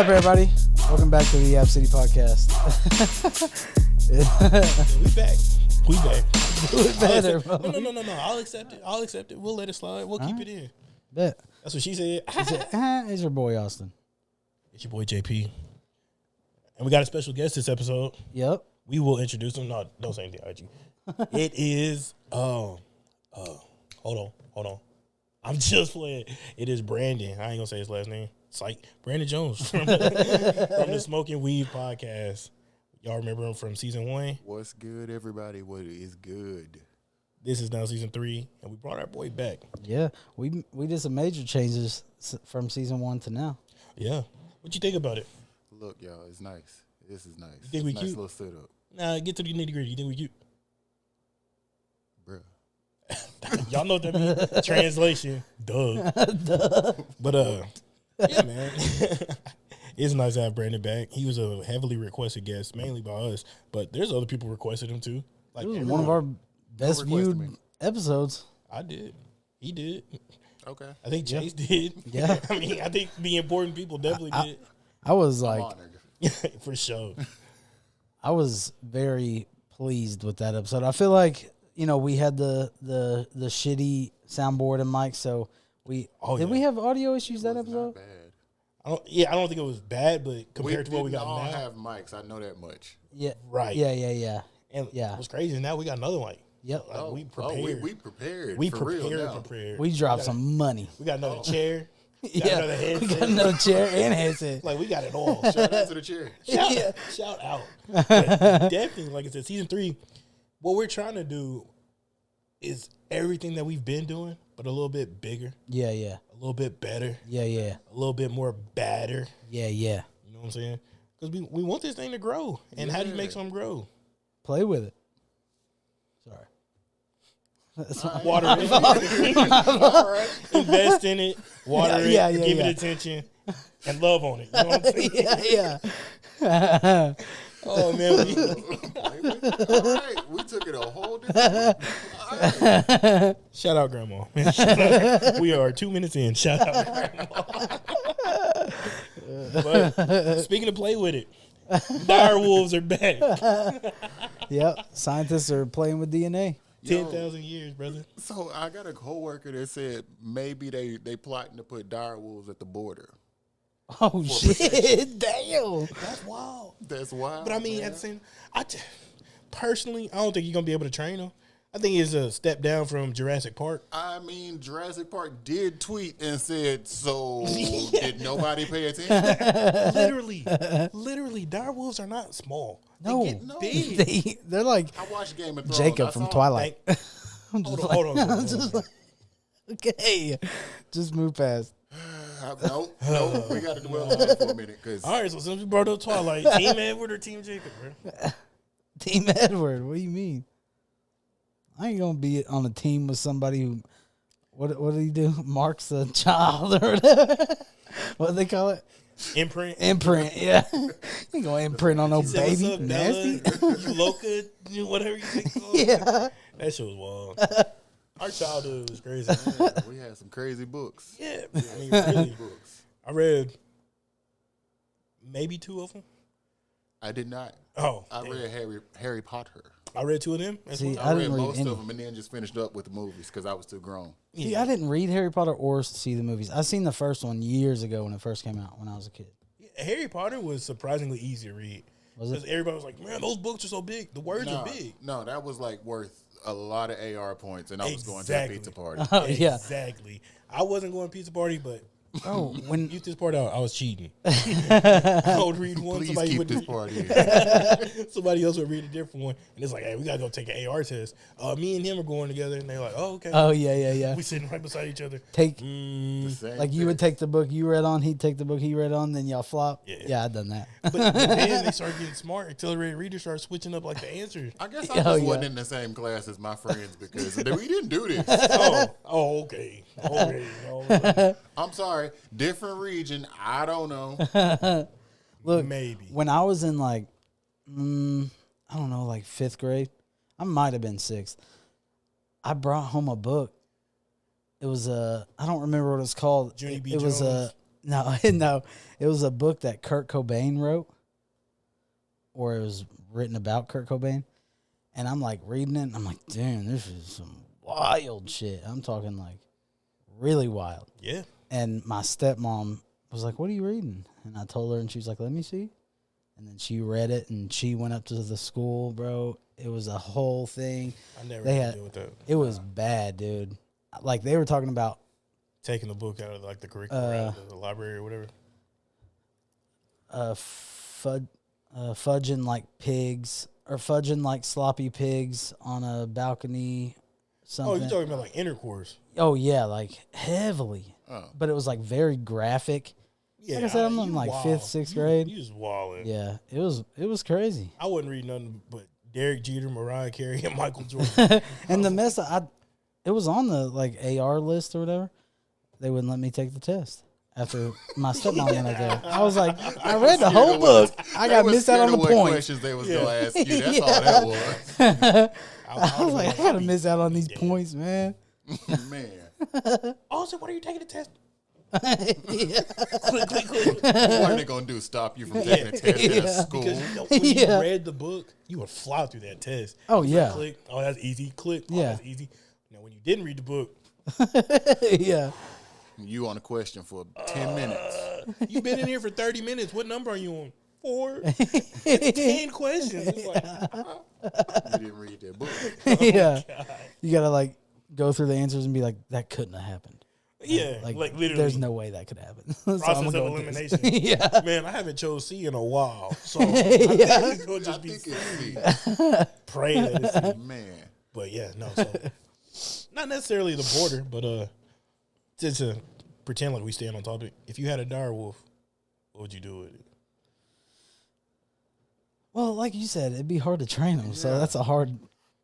up, everybody? Welcome back to the Yap City Podcast. We back. Do it better, bro. No. I'll accept it. We'll let it slide. We'll keep it in. Bet. That's what she said. It's your boy, Austin. It's your boy, JP. And we got a special guest this episode. Yep. We will introduce him. No, don't say anything, IG. It is, hold on. I'm just playing. It is Brandon. I ain't gonna say his last name. Psych. Brandon Jones from the Smoking Weed Podcast. Y'all remember him from season 1? What's good, everybody? What is good? This is now season 3, and we brought our boy back. Yeah, we did some major changes from season 1 to now. Yeah. What you think about it? Look, y'all, it's nice. This is nice. You think we nice cute? Little setup. Nah, get to the nitty gritty. You think we cute? Bruh. Y'all know what that means. Translation. Duh. But yeah, man. It's nice to have Brandon back. He was a heavily requested guest, mainly by us. But there's other people requested him too. Like It was one of our best viewed episodes. I did. He did. Okay. I think Chase did. Yeah. I mean, I think the important people definitely did. I was I'm like, honored. For sure. I was very pleased with that episode. I feel like, you know, we had the shitty soundboard and mic, so we we have audio issues that It was episode? not bad. I don't think it was bad, but compared to what we got all now. have mics. I know that much. Yeah. Right. Yeah. And Yeah. what's crazy is now we got another one. Yep. Like, we prepared. We prepared. We for real now. prepared. We dropped some money. We got another chair. Yeah. Another We headset. got another chair and headset. Like, we got it all. Shout out to the chair. Shout out. But definitely, like I said, season 3, what we're trying to do is everything that we've been doing, but a little bit bigger, Yeah. a little bit better, Yeah. a little bit more badder. Yeah. You know what I'm saying? Because we want this thing to grow. And how do you make something grow? Play with it. Sorry. Water it. Invest in it. Water it. Give it attention. And love on it. You know what I'm saying? Yeah. Oh, man. All right. We took it a whole different way. Shout out, Grandma. We are 2 minutes in. Shout out, Grandma. But speaking of play with it, dire wolves are back. Yep. Scientists are playing with DNA. 10,000 years, brother. So I got a coworker that said maybe they plotting to put dire wolves at the border. Oh, shit. Damn. That's wild. That's wild. But I mean, man. at the same, personally, I don't think you're gonna be able to train them. I think it's a step down from Jurassic Park. I mean, Jurassic Park did tweet and said, so did nobody pay attention? Literally, dire wolves are not small. No. They get big. They're like I watched Game of Thrones. Jacob I from saw Twilight. Hold on. Okay. Just move past. Nope. We got to dwell on that for a minute. Cause All right, so since we brought up Twilight, Team Edward or Team Jacob, bro? Team Edward. What do you mean? I ain't gonna be on a team with somebody who what did he do? Marks a child or whatever. What do they call it? Imprint. Yeah. You ain't gonna imprint on no He said, baby. "What's up, Nasty. Bella? You Loca, whatever you think. Yeah. That shit was wild. Our childhood was crazy. yeah, we had some crazy books. Yeah, I mean, really. Books. I read maybe 2 of them. I did not. Oh, I read Harry Potter. I read 2 of them. As See, well. I I read didn't read most any. of them and then just finished up with the movies because I was too grown. See, I didn't read Harry Potter or see the movies. I seen the first one years ago when it first came out when I was a kid. Harry Potter was surprisingly easy to read. Was it? Because everybody was like, man, those books are so big. The words are big. No, that was like worth a lot of AR points, and I was going to a pizza party. Oh yeah. Exactly. I wasn't going to pizza party, but Oh, when use this part out, I was cheating. I would read one, Please somebody keep would this party in. somebody else would read a different one, and it's like, hey, we gotta go take an AR test. Me and him are going together, and they're like, oh, okay. oh yeah. We sitting right beside each other. Take The same like you would thing. take the book you read on, he'd take the book he read on, then y'all flop. Yeah. I done that. But then they started getting smart. Accelerated readers started switching up like the answers. I guess I just Oh, yeah. wasn't in the same class as my friends because we didn't do this. Okay. Oh, I'm sorry. Different region. I don't know. Look, Maybe. when I was in like, I don't know, like 5th grade, I might have been 6th. I brought home a book. It was I don't remember what it's called. Junie B. It was Jones? No, no. It was a book that Kurt Cobain wrote, or it was written about Kurt Cobain. And I'm like reading it, and I'm like, damn, this is some wild shit. I'm talking like really wild. Yeah. And my stepmom was like, what are you reading? And I told her, and she was like, let me see. And then she read it, and she went up to the school, bro. It was a whole thing. I never had to deal with that. It was bad, dude. Like, they were talking about taking the book out of like the curriculum, out of the library or whatever. Fudging like pigs, or fudging like sloppy pigs on a balcony. Something. Oh, you're talking about like intercourse? Oh yeah, like heavily. Oh. But it was like very graphic. Yeah, like I said, I'm in like wild. 5th, 6th grade. You just wilding. Yeah, it was crazy. I wouldn't read nothing but Derek Jeter, Mariah Carey, and Michael Jordan. And the mess, it was on the like AR list or whatever. They wouldn't let me take the test after my stepmom went up there. I was like, I read the whole book. I got missed out on the point. Questions they was gonna ask you. That's all that was. I was like, I gotta miss out on these points, man. Man. Also, what are you taking the test? What are they gonna do? Stop you from taking a test at a school? Because when you read the book, you would fly through that test. Oh yeah. Click. Oh, that's easy. Click. Oh, yeah. That's easy. Now, when you didn't read the book, yeah. You on a question for 10 minutes. You've been in here for 30 minutes. What number are you on? 4. It's 10 questions. It's like, you didn't read that book. Yeah. You gotta like go through the answers and be like, that couldn't have happened. Yeah, like literally. There's no way that could happen. So process of elimination. Yeah. Man, I haven't chose C in a while. So I think it's going to just be C. Pray that it's C. Man. But yeah, no. So not necessarily the border, but just to pretend like we staying on topic. If you had a dire wolf, what would you do with it? Well, like you said, it'd be hard to train them. So that's a hard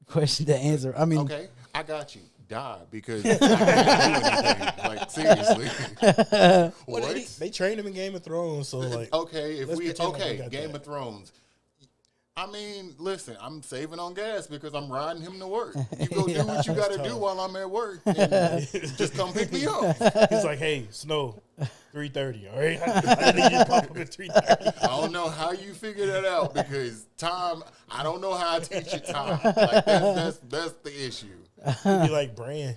question to answer. I mean, okay, I got you. Die because I can't do anything. Like seriously. Well, they trained him in Game of Thrones, so like okay, Game of Thrones. I mean, listen, I'm saving on gas because I'm riding him to work. You go do what you got to do while I'm at work, and just come pick me up. He's like, "Hey, Snow, 3:30. All right, I need you to pop up at 3:30." I don't know how you figure that out because time. I don't know how I teach you time. Like that's the issue. You'd be like, Bran,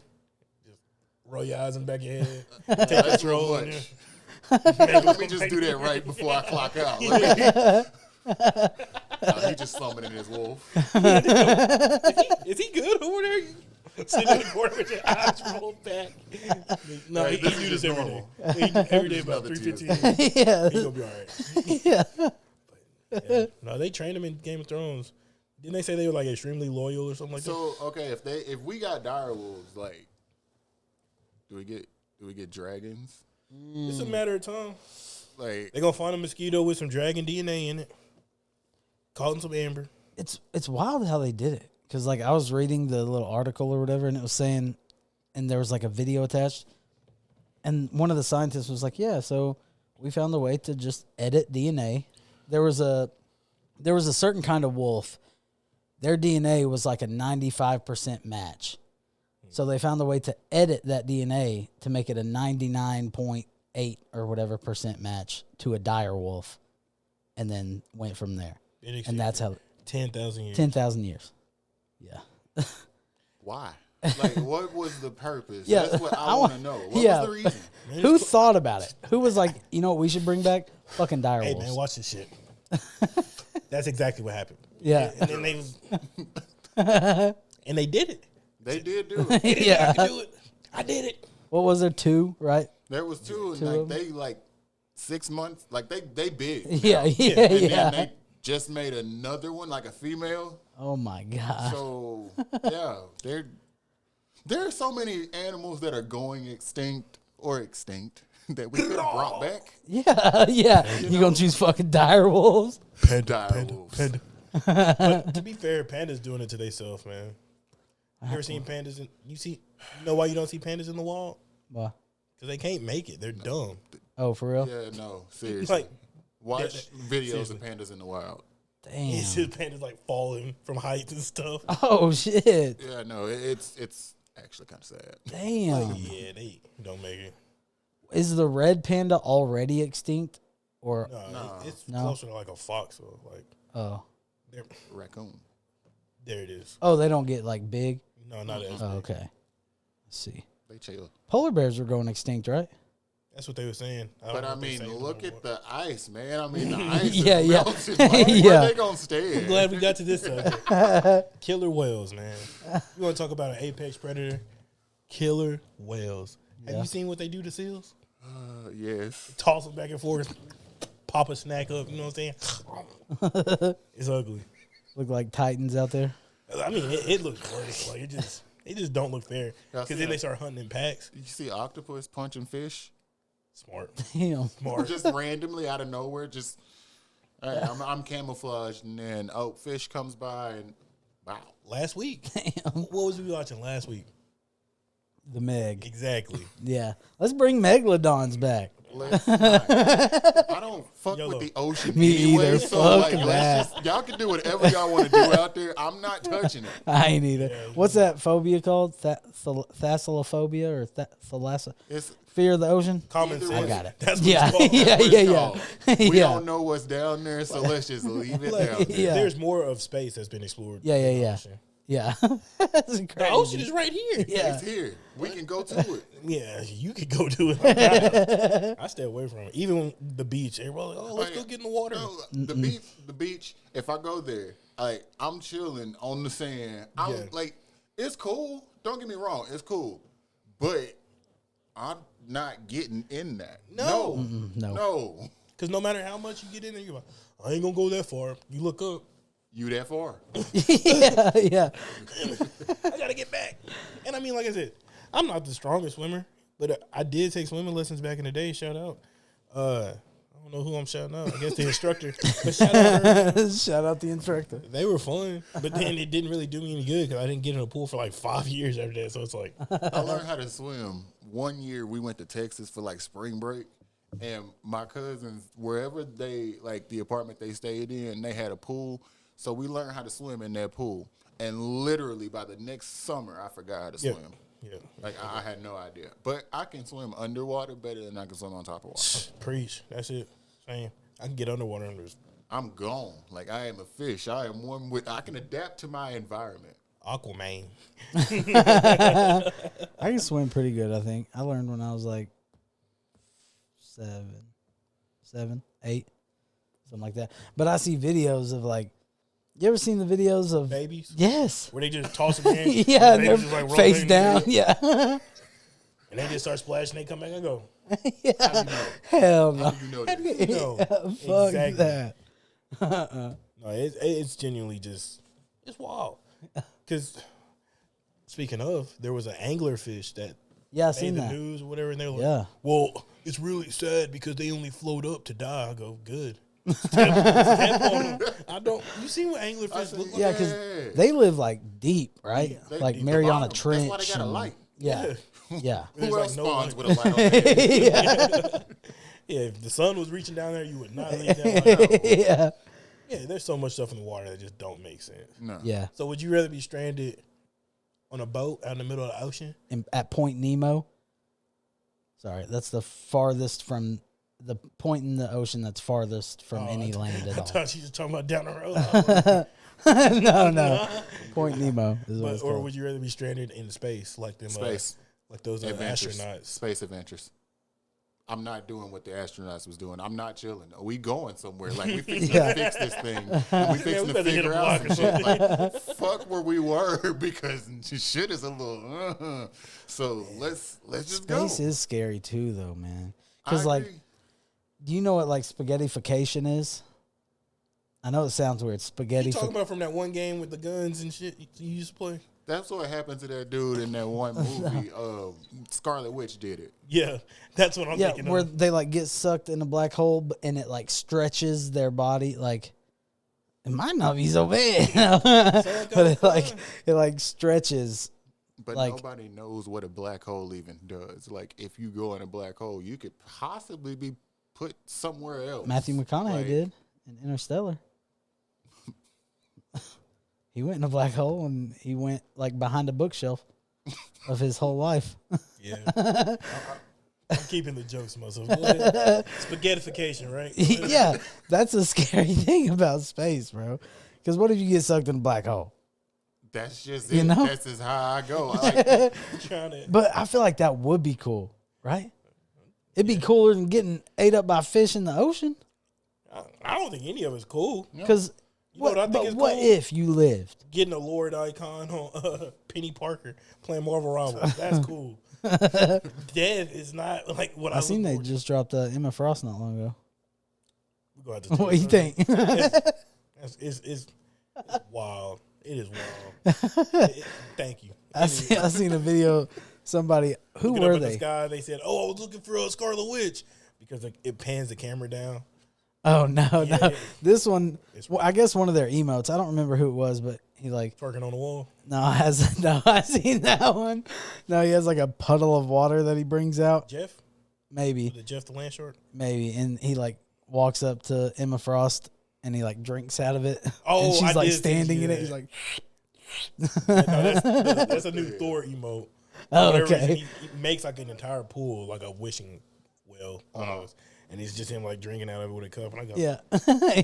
just roll your eyes in the back of your head, take this roll in there. Let me just do that right before I clock out. He just slumming in his wolf. Is he good over there? Sitting in the corner with your eyes rolled back. No, he do this every day. Every day about 3:15. Yeah. He's going to be all right. Yeah. But, yeah. No, they trained him in Game of Thrones. Didn't they say they were like extremely loyal or something like that? So okay, if we got dire wolves, like, do we get dragons? It's a matter of time. Like they're gonna find a mosquito with some dragon DNA in it, caught in some amber. It's wild how they did it because like I was reading the little article or whatever, and it was saying, and there was like a video attached, and one of the scientists was like, "Yeah, so we found a way to just edit DNA." There was a certain kind of wolf. Their DNA was like a 95% match. So they found a way to edit that DNA to make it a 99.8 or whatever % match to a dire wolf, and then went from there. And that's how 10,000 years. 10,000 years. Yeah. Why? Like, what was the purpose? Yeah, That's what I want to know. What was the reason? Who thought about it? Who was like, you know what we should bring back? Fucking dire wolves. Hey, man, watch this shit. That's exactly what happened. Yeah. And then they did it. They did do it. Yeah. I do it. I did it. What was there? 2, right? There was 2, and like they like 6 months. Like they big. Yeah. And then they just made another one, like a female. Oh my god. So yeah, there are so many animals that are going extinct that we could have brought back. Yeah. You gonna choose fucking dire wolves? Dire wolves. But to be fair, pandas doing it to themselves, man. You ever seen pandas? You know why you don't see pandas in the wild? Why? Because they can't make it. They're dumb. Oh, for real? Yeah, no, seriously. Like, watch videos of pandas in the wild. Damn. It's just pandas like falling from heights and stuff. Oh shit. Yeah, no, it's actually kind of sad. Damn. Yeah, they don't make it. Is the red panda already extinct? Or it's closer to like a fox. So like, raccoon. There it is. Oh, they don't get like big? No, not as big. Okay. Let's see. They chill. Polar bears were going extinct, right? That's what they were saying. But I mean, look at the ice, man. I mean, the ice Yeah, is yeah. melting. Where are they going to stay? I'm glad we got to this subject. Killer whales, man. You want to talk about an apex predator? Killer whales. Have you seen what they do to seals? Yes. Toss them back and forth, pop a snack up. You know what I'm saying? It's ugly. Look like titans out there. I mean, it looks worse. Like it just don't look fair. Because then they start hunting in packs. You see octopus punching fish? Smart. Damn. Smart. Just randomly out of nowhere, just hey, I'm camouflaged, and then fish comes by and wow. Last week. Damn. What was we watching last week? The Meg. Exactly. Yeah. Let's bring megalodons back. Let's not. I don't fuck with the ocean Me anyway, either. so Fuck like, that. y'all can do whatever y'all want to do out there. I'm not touching it. I ain't either. Yeah, What's that phobia called? Thalassophobia or thalassa? It's Fear of the ocean? Common Either sense. I got it. That's what Yeah. it's called. Yeah, what yeah, it's yeah. called. We Yeah. don't know what's down there, so let's just leave it Like, down there. Yeah. There's more of space that's been explored. Yeah, than yeah, the yeah. ocean. Yeah. That's crazy. The ocean is right here. Yeah. It's here. We can go to it. Yeah, you could go do it. I stay away from it. Even the beach. Everybody like, let's go get in the water. No, the beach. If I go there, like I'm chilling on the sand. I'm like, it's cool. Don't get me wrong, it's cool, but I'm not getting in that. No. No. Because no matter how much you get in there, you're like, I ain't going to go that far. You look up. You that far? Yeah, yeah. I got to get back. And I mean, like I said, I'm not the strongest swimmer, but I did take swimming lessons back in the day. Shout out. I don't know who I'm shouting out. I guess the instructor. But shout out her. Shout out the instructor. They were fun, but then it didn't really do me any good because I didn't get in a pool for like 5 years after that. So it's like. I learned how to swim. One year we went to Texas for like spring break, and my cousins, wherever they, like the apartment they stayed in, they had a pool. So we learned how to swim in that pool. And literally by the next summer, I forgot how to swim. Yeah. Like I had no idea. But I can swim underwater better than I can swim on top of water. Preach. That's it. Same. I can get underwater and just I'm gone. Like I am a fish. I am one with, I can adapt to my environment. Aquaman. I can swim pretty good, I think. I learned when I was like 7, 8, something like that. But I see videos of like, you ever seen the videos of Babies? Yes. Where they just toss them in. Yeah, and they're just, like, face rotate down. in. Yeah. And they just start splashing. They come back and go. Yeah. Hell no. How do you know this? No. Fuck Exactly. that. No, it's genuinely just, it's wild. Because speaking of, there was an anglerfish that Yeah, I made seen the that. news or whatever, and they were like, Yeah. well, it's really sad because they only float up to die. I go, good. Step on them. I don't. You see what anglerfish look like? Yeah, because Yeah. they live like deep, right? They like deep Mariana bottom. That's Trench. why they got a and- light. Yeah. Yeah. There's Who like else no spawns one- with a light on their head? Yeah, if the sun was reaching down there, you would not leave that light out. Yeah. Yeah, there's so much stuff in the water that just don't make sense. No. Yeah. So would you rather be stranded on a boat out in the middle of the ocean? And at Point Nemo. Sorry, that's the farthest from the point in the ocean that's farthest from any land I at all. thought you were talking about down the road. I was like, No. Point Nemo is what it's or called. would you rather be stranded in space like them? Space. Like those Adventures. astronauts. Space adventures. I'm not doing what the astronauts was doing. I'm not chilling. We going somewhere. Like, we fixing to fix this thing. We fixing to better hit figure a out block some or shit. Like, fuck where we were because shit is a little, So let's just go. Space is scary too, though, man. I Because, like, agree. do you know what, like, spaghettification is? I know it sounds weird. You Spaghetti. talking about from that one game with the guns and shit you used to play? That's what happened to that dude in that one movie. Scarlet Witch did it. Yeah, that's what I'm Yeah, thinking where of. they, like, get sucked in a black hole and it, like, stretches their body. Like, it might not be so bad. But it, like, stretches. But Like- nobody knows what a black hole even does. Like, if you go in a black hole, you could possibly be put somewhere else. Matthew McConaughey Like, did in Interstellar. He went in a black hole and he went like behind a bookshelf of his whole life. Yeah. I'm keeping the jokes to myself. Spaghettification, right? Yeah, that's a scary thing about space, bro. Because what if you get sucked in a black hole? That's just You it. know? That's just how I go. Like, But I feel like that would be cool, right? It'd be cooler than getting ate up by fish in the ocean. I don't think any of it's cool. Because what I think is what cool? if you lived? Getting a Lord icon on Penny Parker playing Marvel Rivals. That's cool. Dead is not like what I seen they look just dropped Emma Frost not long ago. for. What do you think? It's wild. It is wild. Thank you. I seen a video. Somebody who Looking were up at they? the sky, they said, "Oh, I was looking for a Scarlet Witch," because it pans the camera down. Oh no, Yeah. no! This one, well, I guess one of their emotes. I don't remember who it was, but he like Twerking on the wall. I seen that one. No, he has like a puddle of water that he brings out. Jeff? Maybe, The Jeff the Land Short? maybe, and he like walks up to Emma Frost and he like drinks out of it. Oh, and she's I like did see standing in that. it. He's like, No, that's a new Thor emote. oh, Whatever okay. reason, he makes like an entire pool, like a wishing well, almost. And it's just him like drinking out of it with a cup. And I go, Yeah,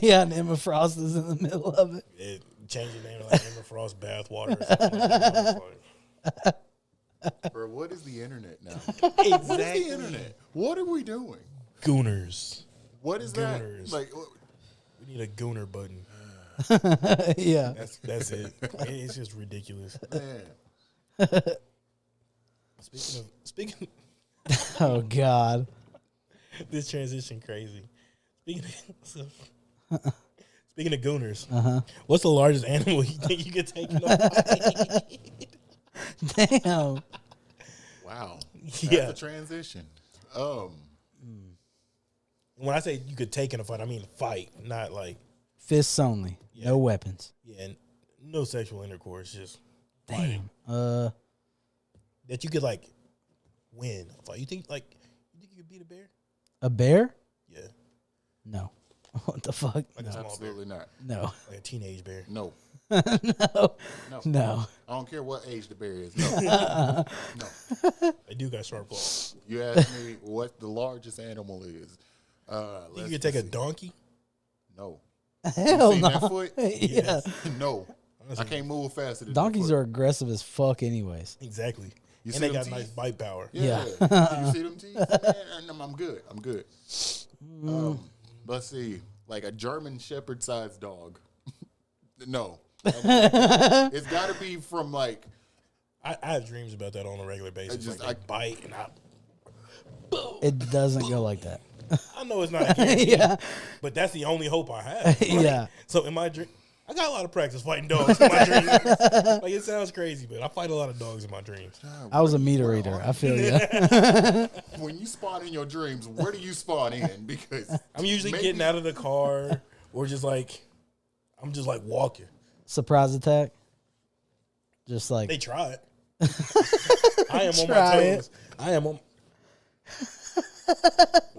yeah, and Emma Frost is in the middle of it. it changed the name to like Emma Frost bath water or something like that. I was like, bro, what is the internet now? exactly. What is the internet? What are we doing? Gooners. What is Gooners. that? Like, We need a gooner button. Yeah, That's it. It's just ridiculous. man. Speaking oh god. this transition crazy. Speaking of gooners, what's the largest animal you think you could take in a fight? Damn. Wow. Yeah. That's a transition. When I say you could take in a fight, I mean fight, not like Fists only. Yeah. No weapons. and no sexual intercourse, just Damn. that you could like win a fight. You think you could beat a bear? A bear? Yeah, No. What the fuck? like a No. small Absolutely not. No. like a teenage bear. No. No. No. No. I don't care what age the bear is. No. No. They do got sharp claws. You asked me what the largest animal is. You could take a donkey. No. Hell seen no. that foot? Yeah. No. I can't move faster than Donkeys that are foot. aggressive as fuck anyways. Exactly, You and see they them got teeth? nice bite power. Yeah. You see them teeth? Man, I'm good. I'm good. Let's see. Like a German Shepherd sized dog. No. It's got to be from like. I have dreams about that on a regular basis. just- Like they bite, and It doesn't go like that. I know it's not a guarantee, Yeah. but that's the only hope I have. Like, Yeah. So in my dream, I got a lot of practice fighting dogs in my dreams. Like it sounds crazy, but I fight a lot of dogs in my dreams. I was a meter reader. I feel you. When you spawn in your dreams, where do you spawn in? Because I'm usually maybe- getting out of the car or just like I'm just like walking. Surprise attack. Just like They try it. I am on my Try it. toes. I am on.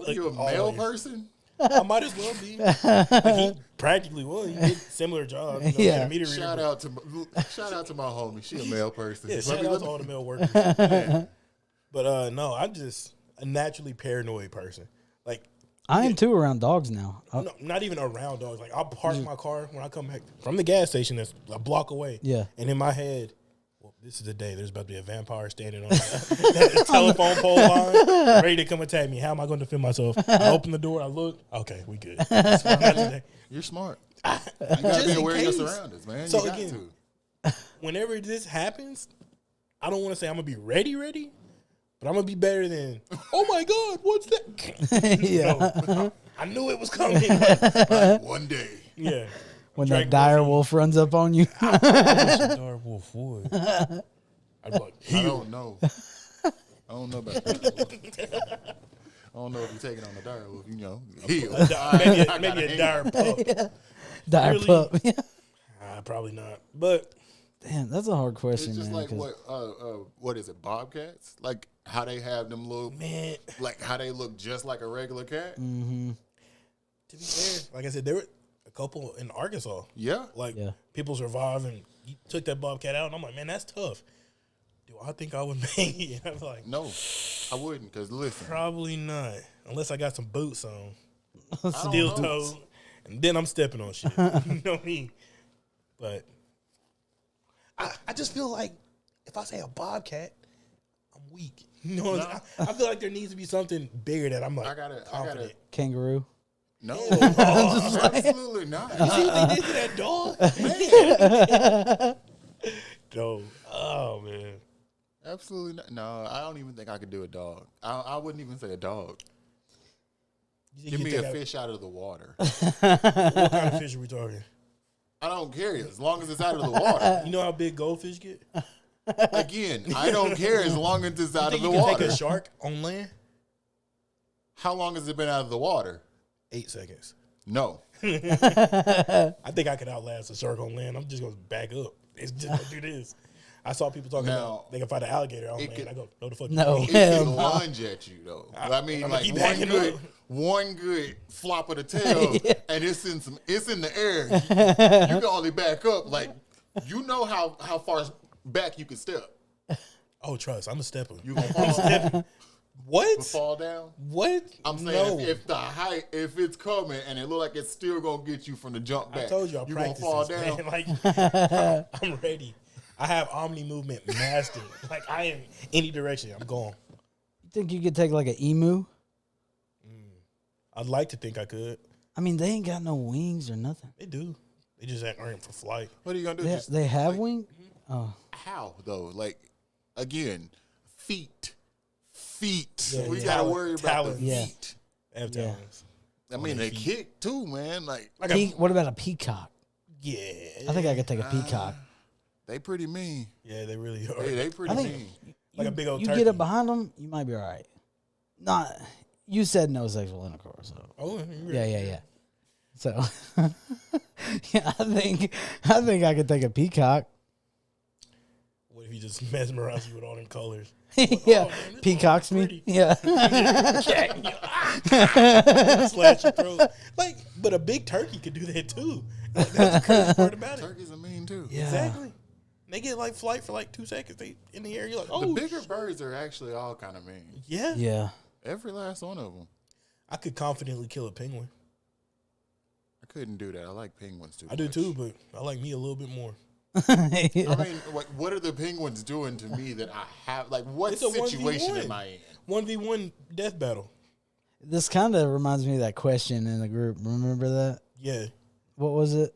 Are you a Like, male always. person? I might as well be. Like, he practically was. He did similar jobs. You know, Yeah. meter reader. Shout out to my homie. She a male person. Yeah, Let shout me- out let to me- all the male workers. But no, I'm just a naturally paranoid person. Like, I am too around dogs now. no, not even around dogs. Like, I'll park my car when I come back from the gas station that's a block away. Yeah. And in my head, well, this is the day. There's about to be a vampire standing on that telephone pole line, ready to come attack me. How am I going to defend myself? I open the door. I look. Okay, we good. That's what I'm today. You're smart. You gotta be in aware of your case. surroundings, man. So you got again- to. Whenever this happens, I don't want to say I'm going to be ready, but I'm going to be better than, oh my God, what's that? Yeah. No, I knew it was coming. Like, one day. Yeah. When Drake that dire Wilson. wolf runs up on you. I wish a dark wolf would. I'd be like, I heal. don't know. I don't know about that. I don't know if you're taking on the dire wolf. You know, heal. Maybe a dire pup. Dire Really? pup. Probably not. But Damn, that's a hard It's question, just man. like 'cause what is it? Bobcats? Like how they have them look, man, like how they look just like a regular cat. Mm-hmm. to be fair, like I said, there were a couple in Arkansas. Yeah, Like Yeah. people survived and you took that bobcat out, and I'm like, man, that's tough. Do I think I would make it? I'm like, no, I wouldn't, because listen. Probably not, unless I got some boots on, I steel don't know. toed, and then I'm stepping on shit. You know what I mean? But I just feel like if I say a bobcat, I'm weak. You know, what I'm saying? I feel like there needs to be something bigger that I'm like confident. Kangaroo. No, absolutely not. You see what they did to that dog? Man. No. Oh, man. Absolutely not. No, I don't even think I could do a dog. I wouldn't even say a dog. Give me a fish out of the water. What kind of fish are we talking? I don't care as long as it's out of the water. You know how big goldfish get? Again, I don't care as long as it's out of the You can water. take a shark on land? How long has it been out of the water? 8 seconds. No. I think I could outlast a shark on land. I'm just going to back up. It's just going to do this. I saw people talking about they can fight an alligator on land. I go, no, the fuck No. you It mean? can lunge at you, though. I mean, I'm like keep backing up. one good flop of the tail, and it's in the air. You can only back up. Like, you know how far back you can step. Oh, trust. I'm a stepper. You gonna fall? What? Fall down? What? I'm saying No. if the height, if it's coming and it look like it's still gonna get you from the jump back, I told you I you gonna practice fall this, down. man. Like, I'm ready. I have omni movement mastered. Like, I am any direction. I'm going. You think you could take like an emu? I'd like to think I could. I mean, they ain't got no wings or nothing. They do. They just aren't for flight. What are you gonna do? They have wings? Oh. How though? Like, again, feet. Yeah, We yeah. gotta worry about Talons. the Yeah. feet. They have Yeah. talons. I mean, they kick too, man. Like, What about a peacock? Yeah. I think I could take a peacock. they pretty mean. Yeah, they really are. They pretty I think mean. Like a big old You turkey. get up behind them, you might be all right. Not. You said no sexual intercourse, so Oh, yeah. So, yeah, I think I could take a peacock. What if he just mesmerizes you with all them colors? Yeah, man, this peacocks me. pretty. Yeah, Slash your throat. Like, but a big turkey could do that too. Like, that's the crazy part about it. Turkeys are mean too. yeah. Exactly. They get like flight for like 2 seconds. They in the air. You're like, oh, The bigger birds are actually all kind of mean. yeah. Yeah. Every last one of them. I could confidently kill a penguin. I couldn't do that. I like penguins too. I do too, but I like me a little bit more. I mean, what are the penguins doing to me that I have? Like, what It's a situation 1v1. am I in? 1v1 death battle. This kind of reminds me of that question in the group. Remember that? Yeah. What was it?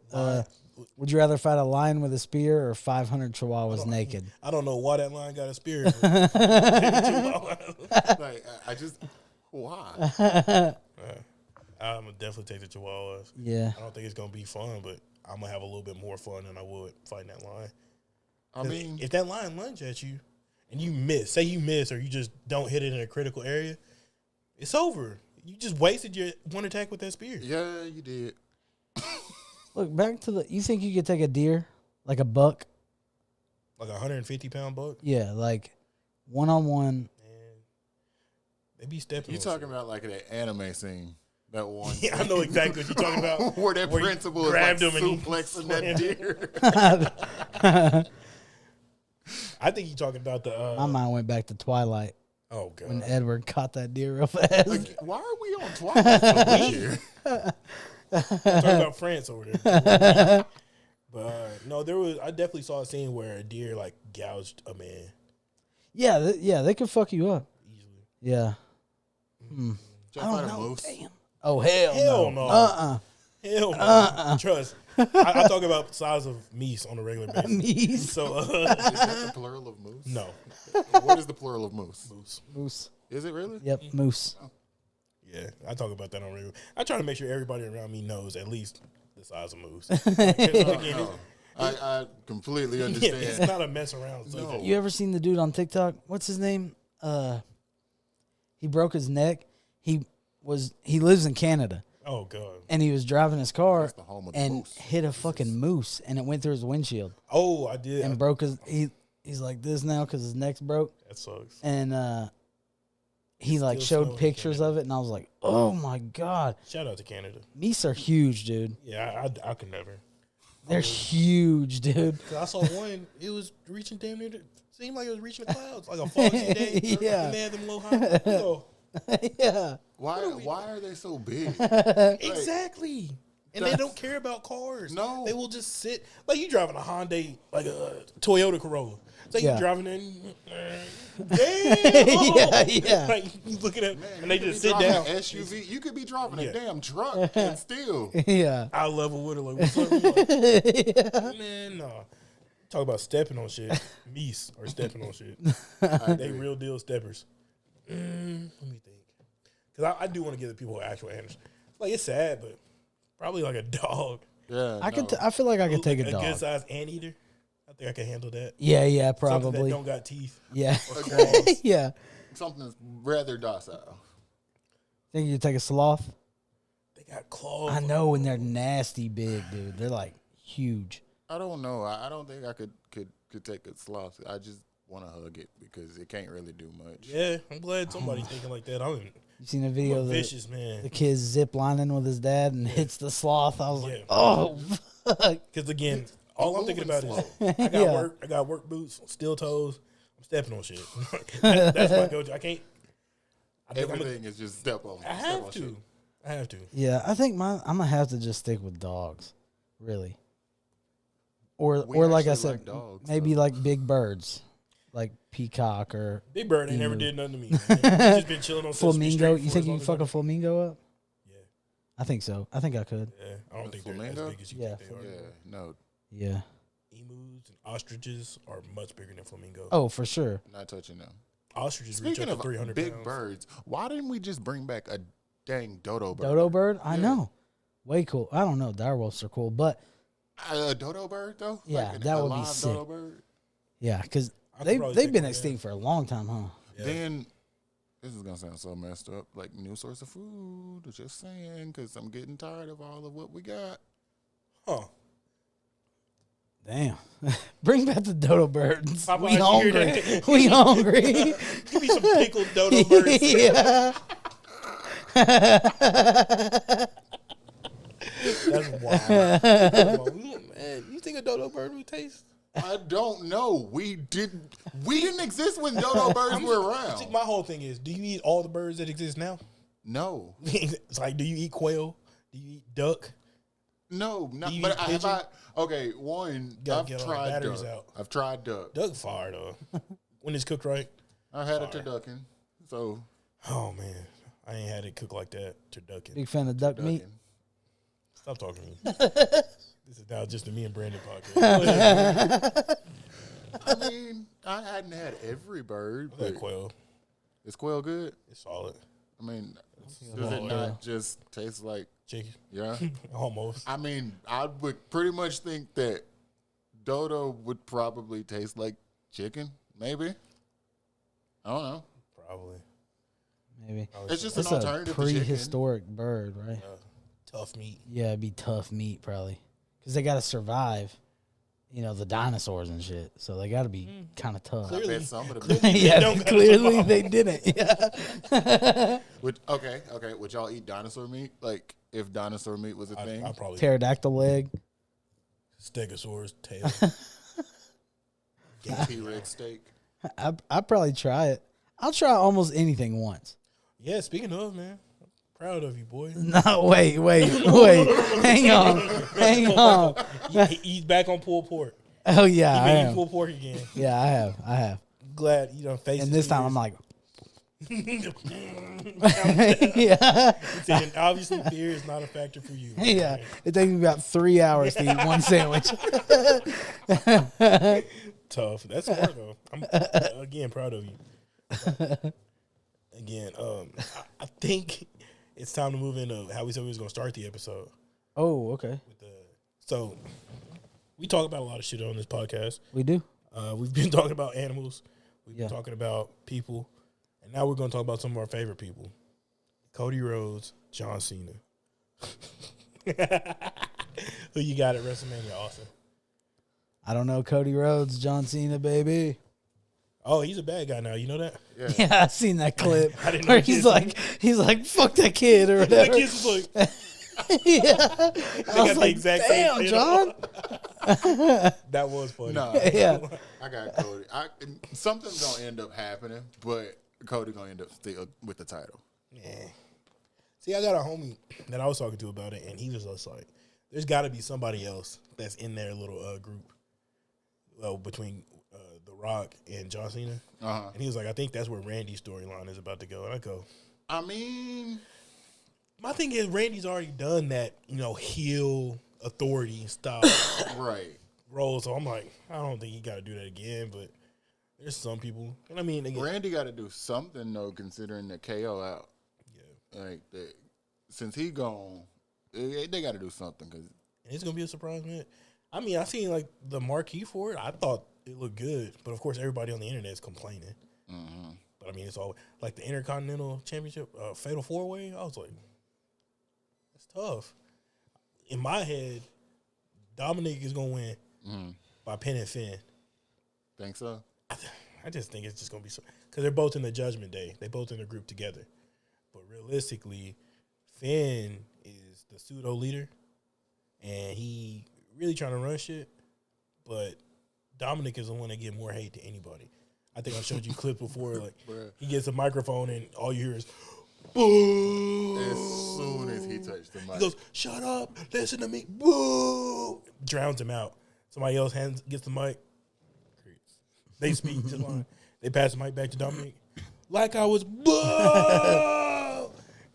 Would you rather fight a lion with a spear or 500 chihuahuas naked? I don't know why that lion got a spear. Like, I just why? I'm gonna definitely take the chihuahuas. Yeah. I don't think it's gonna be fun, but I'm gonna have a little bit more fun than I would fighting that lion. I mean, If that lion lunges at you and you miss, say you miss or you just don't hit it in a critical area, it's over. You just wasted your one attack with that spear. yeah, you did. Look, back to the. You think you could take a deer, like a buck? Like a 150-pound buck. Yeah, like 1-on-1. Man, they be stepping. You on talking shit. about like that anime scene, that one? Yeah, I know exactly what you're talking about. Where that Where you principal is grabbed like him and he suplexing that slammed. deer. I think you're talking about the. My mind went back to Twilight Oh god. when Edward caught that deer real fast. Like, why are we on Twilight so much here? Talking about France over there. But no, I definitely saw a scene where a deer like gouged a man Yeah, they could fuck you up. easily. Yeah. Did I y'all don't fight a know. moose? Damn. Oh hell, Hell no. no. Hell no. Trust. I talk about size of meese on a regular basis. Meese. So Is that the plural of moose? no. What is the plural of moose? Moose. Moose. Is it really? Yep, moose. Yeah, I talk about that on regular. I try to make sure everybody around me knows at least the size of moose. No. I completely Yeah, understand. it's not a mess around. So No. You ever seen the dude on TikTok? What's his name? He broke his neck. He lives in Canada, Oh god. and he was driving his car That's the home of the and moose. hit a fucking moose, and it went through his windshield Oh, I did. and broke his. He's like this now because his neck's broke, That sucks. and he like Still showed snowing in pictures Canada. of it, and I was like, oh my god, Shout out to Canada. meese are huge, dude. Yeah, I could never. They're huge, dude. Cause I saw one. It was reaching damn near. Seemed like it was reaching the clouds, like a foggy day. Yeah. And they had them low high. Yeah. Why are they so big? Exactly. And they don't care about cars. No. They will just sit. Like you driving a Hyundai, like a Toyota Corolla. So you driving in. Damn. Yeah. Like you looking at, Man, and they you could just be sit driving down. an SUV. You could be driving a damn truck and still. Yeah. I level with it. Like, what's up? Like, man, nah. Talk about stepping on shit. Meese are stepping on shit. They real deal steppers. Let me think. Because I do want to give the people actual answers. Like, it's sad, but probably like a dog. Yeah, I feel like I could take a dog. good sized anteater. I think I can handle that. Yeah, Something probably. that don't got teeth. Yeah. Yeah. something that's rather docile. Think you could take a sloth? They got claws. I know, and they're nasty big, dude. They're like huge. I don't know. I don't think I could take a sloth. I just want to hug it because it can't really do much. Yeah, I'm glad somebody's thinking like that. You seen a video of vicious, man. the kid zip lining with his dad and hits the sloth? I was like, Yeah. oh, fuck. Because again, all I'm thinking about is I got Yeah. work. I got work boots, steel toes. I'm stepping on shit. That's my go-to. I can't. I think Everything is just step on. I have to. I have to. Yeah, I think I'm gonna have to just stick with dogs, really. Or We like I actually said, like dogs, maybe though. like big birds, like peacock or Big Bird ain't never did nothing to me. Man. He's just been chilling on Sesame flamingo. Street You for think as you long can as fuck I a flamingo up? Yeah, I think so. I think I could. yeah. I don't A think they're flamingo? as big as you Yeah. think they are. Yeah, no, Yeah. Emus and ostriches are much bigger than flamingos. Oh, for sure. not touching them. Ostriches reach Speaking up of to 300 big pounds. birds, why didn't we just bring back a dang dodo bird? Dodo bird? I Yeah. know. Way cool. I don't know. Direwolves are cool, but A dodo bird though? Yeah, like that a would be live sick. dodo bird? yeah, because I could they've probably they've take been one, extinct for a long time, huh? Yeah. Then this is gonna sound so messed up. Like new source of food. Just saying, because I'm getting tired of all of what we got. Huh. Damn. Bring back the dodo birds. Popeyes, We you hear hungry. that? We hungry. Give me some pickled dodo birds. Yeah. That's wild. Man, you think a dodo bird would taste? I don't know. We didn't exist when dodo birds were See, around. my whole thing is, do you eat all the birds that exist now? No, It's like, do you eat quail? Do you eat duck? no, not. Do you But eat pigeon? okay, one. Gotta I've get all the tried batteries duck. out. I've tried duck. Duck fire though. When it's cooked right. I had a Fire. turducken. So Oh man, I ain't had it cooked like that. Turducken. Big fan of duck meat. turducken. Stop talking to me. This is now just a me and Brandon podcast. I mean, I hadn't had every bird, That but quail, is quail good? it's solid. I mean, does solid. it not just taste like? Chicken, Yeah. almost. I mean, I would pretty much think that dodo would probably taste like chicken. Maybe. I don't know. Probably. Maybe. It's just That's an a alternative to chicken. prehistoric bird, right? Tough meat. Yeah, it'd be tough meat probably. Because they got to survive, the dinosaurs and shit. So they got to be kind of tough. I Clearly. bet some of them. Yeah, don't gotta clearly survive. they didn't. Yeah. Okay. Would y'all eat dinosaur meat? Like, if dinosaur meat was a thing? I probably Pterodactyl leg. Stegosaurus tail. T-Rex steak. I'd probably try it. I'll try almost anything once. Yeah, speaking of, man, I'm proud of you, boy. No, wait. Hang on. He's back on pulled pork. Oh, yeah, He's I been eating am. pulled pork again. Yeah, I have. Glad you done faced And his this time I'm fears. like, yeah. Saying, obviously, fear is not a factor for you. Yeah. It takes me about 3 hours to eat one sandwich. Tough. That's smart, though. I'm, again, proud of you. Again, I think it's time to move into how we said we was going to start the episode. Oh, okay. So, we talk about a lot of shit on this podcast. We do? We've been talking about animals. We've Yeah. been talking about people. And now we're going to talk about some of our favorite people. Cody Rhodes, John Cena. Who you got at WrestleMania, Austin? I don't know. Cody Rhodes, John Cena, baby. Oh, he's a bad guy now. You know that? Yeah, I seen that clip I didn't where know he's kids- like, fuck that kid or The whatever. kids was like, Yeah. I was the like, exact same damn, fit John. That was funny. Nah, Yeah. I got Cody. Something's gonna end up happening, but Cody gonna end up still with the title. Yeah. See, I got a homie that I was talking to about it, and he was just like, "There's got to be somebody else that's in their little group, between The Rock and John Cena." And he was like, "I think that's where Randy's storyline is about to go." And I go, I mean, my thing is Randy's already done that, heel authority style right. role. So I'm like, I don't think he got to do that again. But there's some people, and I mean, again, Randy got to do something though, considering the KO out. yeah, Like since he gone, they got to do something because it's gonna be a surprise, man. I mean, I seen like the marquee for it. I thought it looked good, but of course, everybody on the internet is complaining. But I mean, it's all like the Intercontinental Championship, Fatal 4-Way. I was like, that's tough. In my head, Dominic is gonna win by pinning Finn. think so. I just think it's just gonna be so because they're both in the Judgment Day. They both in the group together. But realistically, Finn is the pseudo leader, and he really trying to run shit. But Dominic is the one that get more hate than anybody. I think I showed you clips before. Like he gets a microphone, and all you hear is boo. As soon as he touched the mic, He goes, "Shut up! Listen to me!" Boo! Drowns him out. Somebody else gets the mic. They speak just line. They pass the mic back to Dominic. Like I was boo.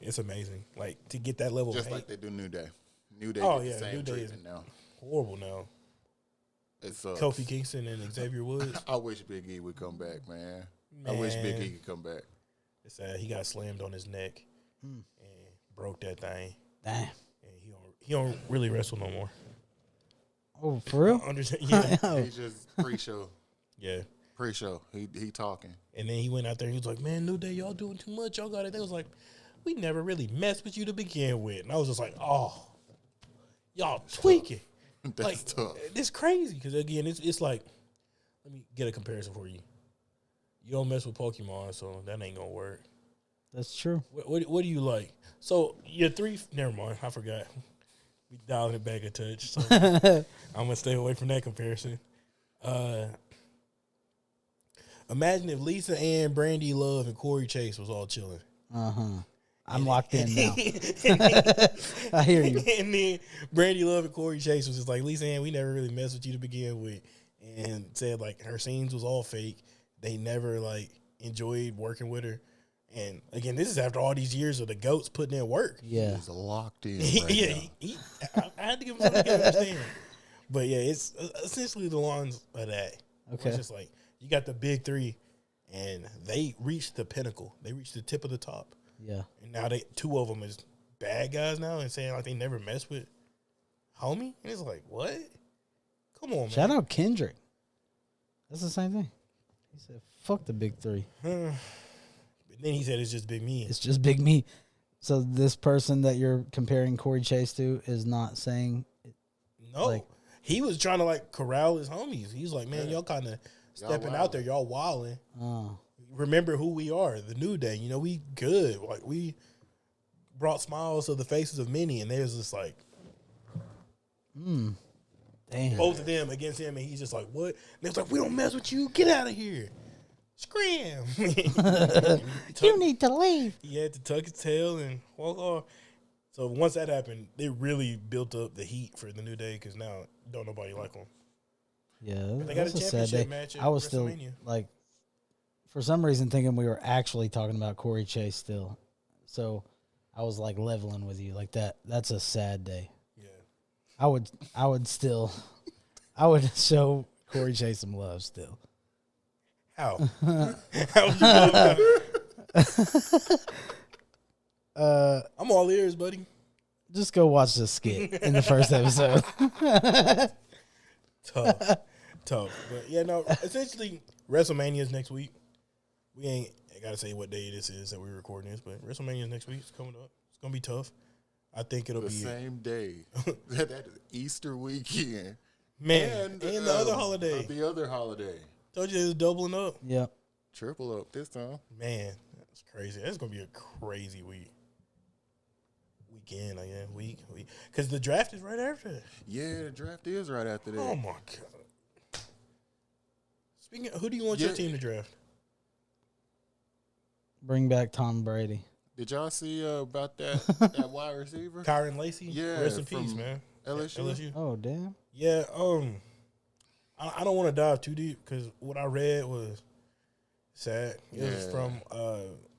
It's amazing. Like to get that level just of hate. like they do New Day. New Day Oh, get yeah, the same New Day treatment is- now. Horrible now. It sucks. Kofi Kingston and Xavier Woods. I wish Big E would come back, man. I wish Big E could come back. It's sad. He got slammed on his neck and broke that thing. Damn. And he don't really wrestle no more. Oh, for real? Understand? Yeah. He's just pre-show. Yeah. Pre-show. He talking. And then he went out there and he was like, "Man, New Day, y'all doing too much. Y'all got it." They was like, "We never really messed with you to begin with." And I was just like, "Oh, y'all tweaking." That's Like, tough. it's crazy because, again, it's like, let me get a comparison for you. You don't mess with Pokemon, so that ain't going to work. That's true. What do you like? So, your never mind, I forgot. We dialed it back a touch, so I'm going to stay away from that comparison. Imagine if Lisa Ann, Brandy Love, and Corey Chase was all chilling. I'm locked in now. I hear you. And then Brandy Love and Corey Chase was just like, "Lisa Ann, we never really messed with you to begin with," and said like her scenes was all fake. They never like enjoyed working with her. And again, this is after all these years of the GOATs putting in work. Yeah. He's locked in right now. I had to give him something to understand. But yeah, it's essentially the lines of that. Okay. It's just like you got the big three, and they reached the pinnacle. They reached the tip of the top. Yeah. And now two of them is bad guys now and saying like they never messed with homie. And it's like, what? Come on, man. Shout out Kendrick. That's the same thing. He said, "Fuck the big three. But then he said it's just Big Me. It's just Big Me." So this person that you're comparing Corey Chase to is not saying No. like- He was trying to like corral his homies. He's like, "Man, y'all kind of stepping out there. Y'all wilding. Remember who we are, the New Day. You know, we good. Like, we brought smiles to the faces of many." And there's just like, damn. both of them against him. And he's just like, "What?" And they was like, "We don't mess with you. Get out of here. Scram." You need to leave. He had to tuck his tail and walk off. So once that happened, it really built up the heat for the New Day because now don't nobody like them. Yeah, They got that's a a sad championship day. match at I was still WrestleMania. like, for some reason, thinking we were actually talking about Corey Chase still. So I was like leveling with you like that. That's a sad day. Yeah. I would still, I would show Corey Chase some love still. How? How would you love that? I'm all ears, buddy. Just go watch the skit in the first episode. Tough. But yeah, no, essentially, WrestleMania is next week. We ain't got to say what day this is that we're recording this, but WrestleMania is next week. It's coming up. It's going to be tough. I think it'll The be same day. That is Easter weekend. Man, and the other holiday. The other holiday. Told you it was doubling up. Yep. Triple up this time. Man, that's crazy. That's going to be a crazy weekend. weekend, like week. Because the draft is right after that. Yeah, the draft is right after that. Oh, my God. Speaking of, who do you want your team to draft? Bring back Tom Brady. Did y'all see about that wide receiver? Kyron Lacey? Yeah. Rest in peace, man. LSU? Oh, damn. Yeah, I don't want to dive too deep because what I read was sad. It was from,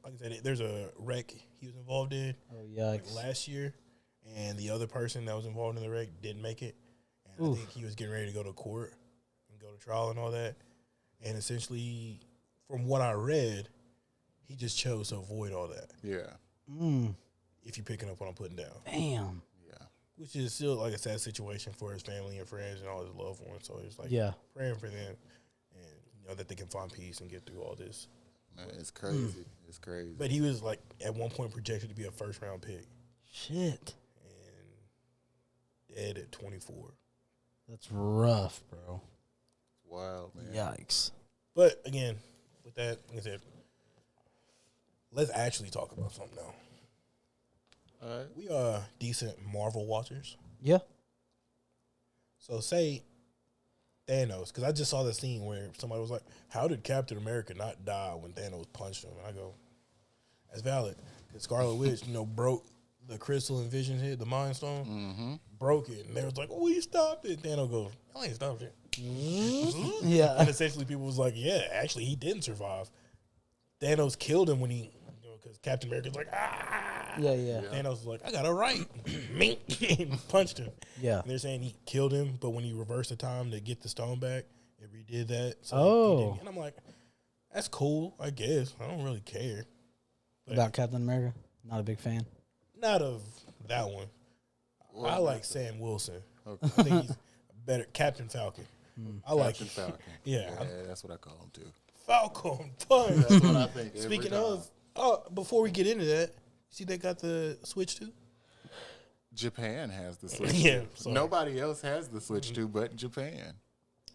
like I said, there's a wreck he was involved in last year, and the other person that was involved in the wreck didn't make it. And I think he was getting ready to go to court and go to trial and all that. And essentially, from what I read, he just chose to avoid all that. Yeah. If you're picking up what I'm putting down. Damn. Yeah. Which is still like a sad situation for his family and friends and all his loved ones. So it's like praying for them and that they can find peace and get through all this. Man, it's crazy. It's crazy. But he was like at one point projected to be a first round pick. Shit. And dead at 24. That's rough, bro. Wow, man. Yikes. But again, with that, like I said, let's actually talk about something now. All right. We are decent Marvel watchers. Yeah. So say Thanos, because I just saw this scene where somebody was like, how did Captain America not die when Thanos punched him? And I go, that's valid. Because Scarlet Witch, broke the crystal and Vision hit, the Mind Stone, broke it. And they was like, oh, we stopped it. Thanos goes, I ain't stopped it. Yeah. And essentially people was like, yeah, actually he didn't survive. Thanos killed him when he, because Captain America's like, Yeah. Thanos was like, I got a right. And punched him. Yeah. And they're saying he killed him, but when he reversed the time to get the stone back, it redid that. So he didn't. And I'm like, that's cool, I guess. I don't really care. But About Captain America? Not a big fan. not of that one. Well, I like Sam Wilson. Okay. I think he's better. Captain Falcon. I like Captain him. Falcon. Yeah. That's what I call him too. Falcon Punch. That's what I think. every Speaking time. of, before we get into that, see they got the Switch too? Japan has the Switch. Yeah, too. sorry. Nobody else has the Switch too, but Japan.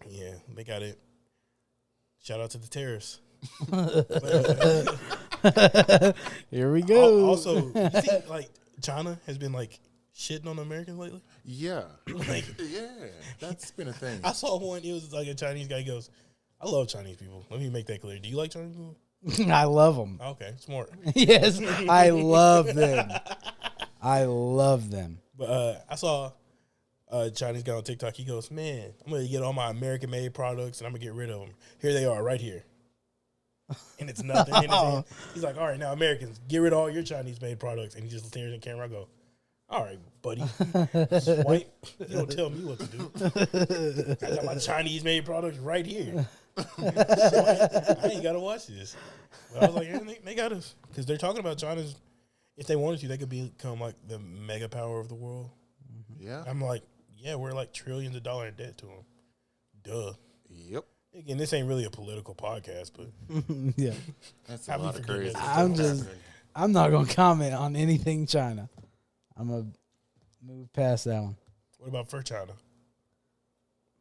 Yeah, they got it. Shout out to the terrorists. Here we go. Also, you think like China has been like shitting on Americans lately? Yeah, Like, yeah, that's been a thing. I saw one. It was like a Chinese guy. He goes, "I love Chinese people." Let me make that clear. Do you like Chinese people? I love them. Okay, smart. Yes, I love them. I love them. But I saw a Chinese guy on TikTok. He goes, "Man, I'm gonna get all my American-made products and I'm gonna get rid of them. Here they are, right here." And it's nothing. In his hand. He's like, "All right, now Americans, get rid of all your Chinese-made products." And he just stares at the camera. I go, "All right, buddy, swipe. You don't tell me what to do. I got my Chinese-made products right here. So I ain't gotta watch this." But I was like, yeah, they got us because they're talking about China's. If they wanted to, they could become like the mega power of the world. Yeah. I'm like, yeah, we're like trillions of dollars in debt to them. Duh. Yep. Again, this ain't really a political podcast, but Yeah. That's How a we lot of forget crazy. that? I'm not gonna comment on anything China. I'm gonna move past that one. what about for China?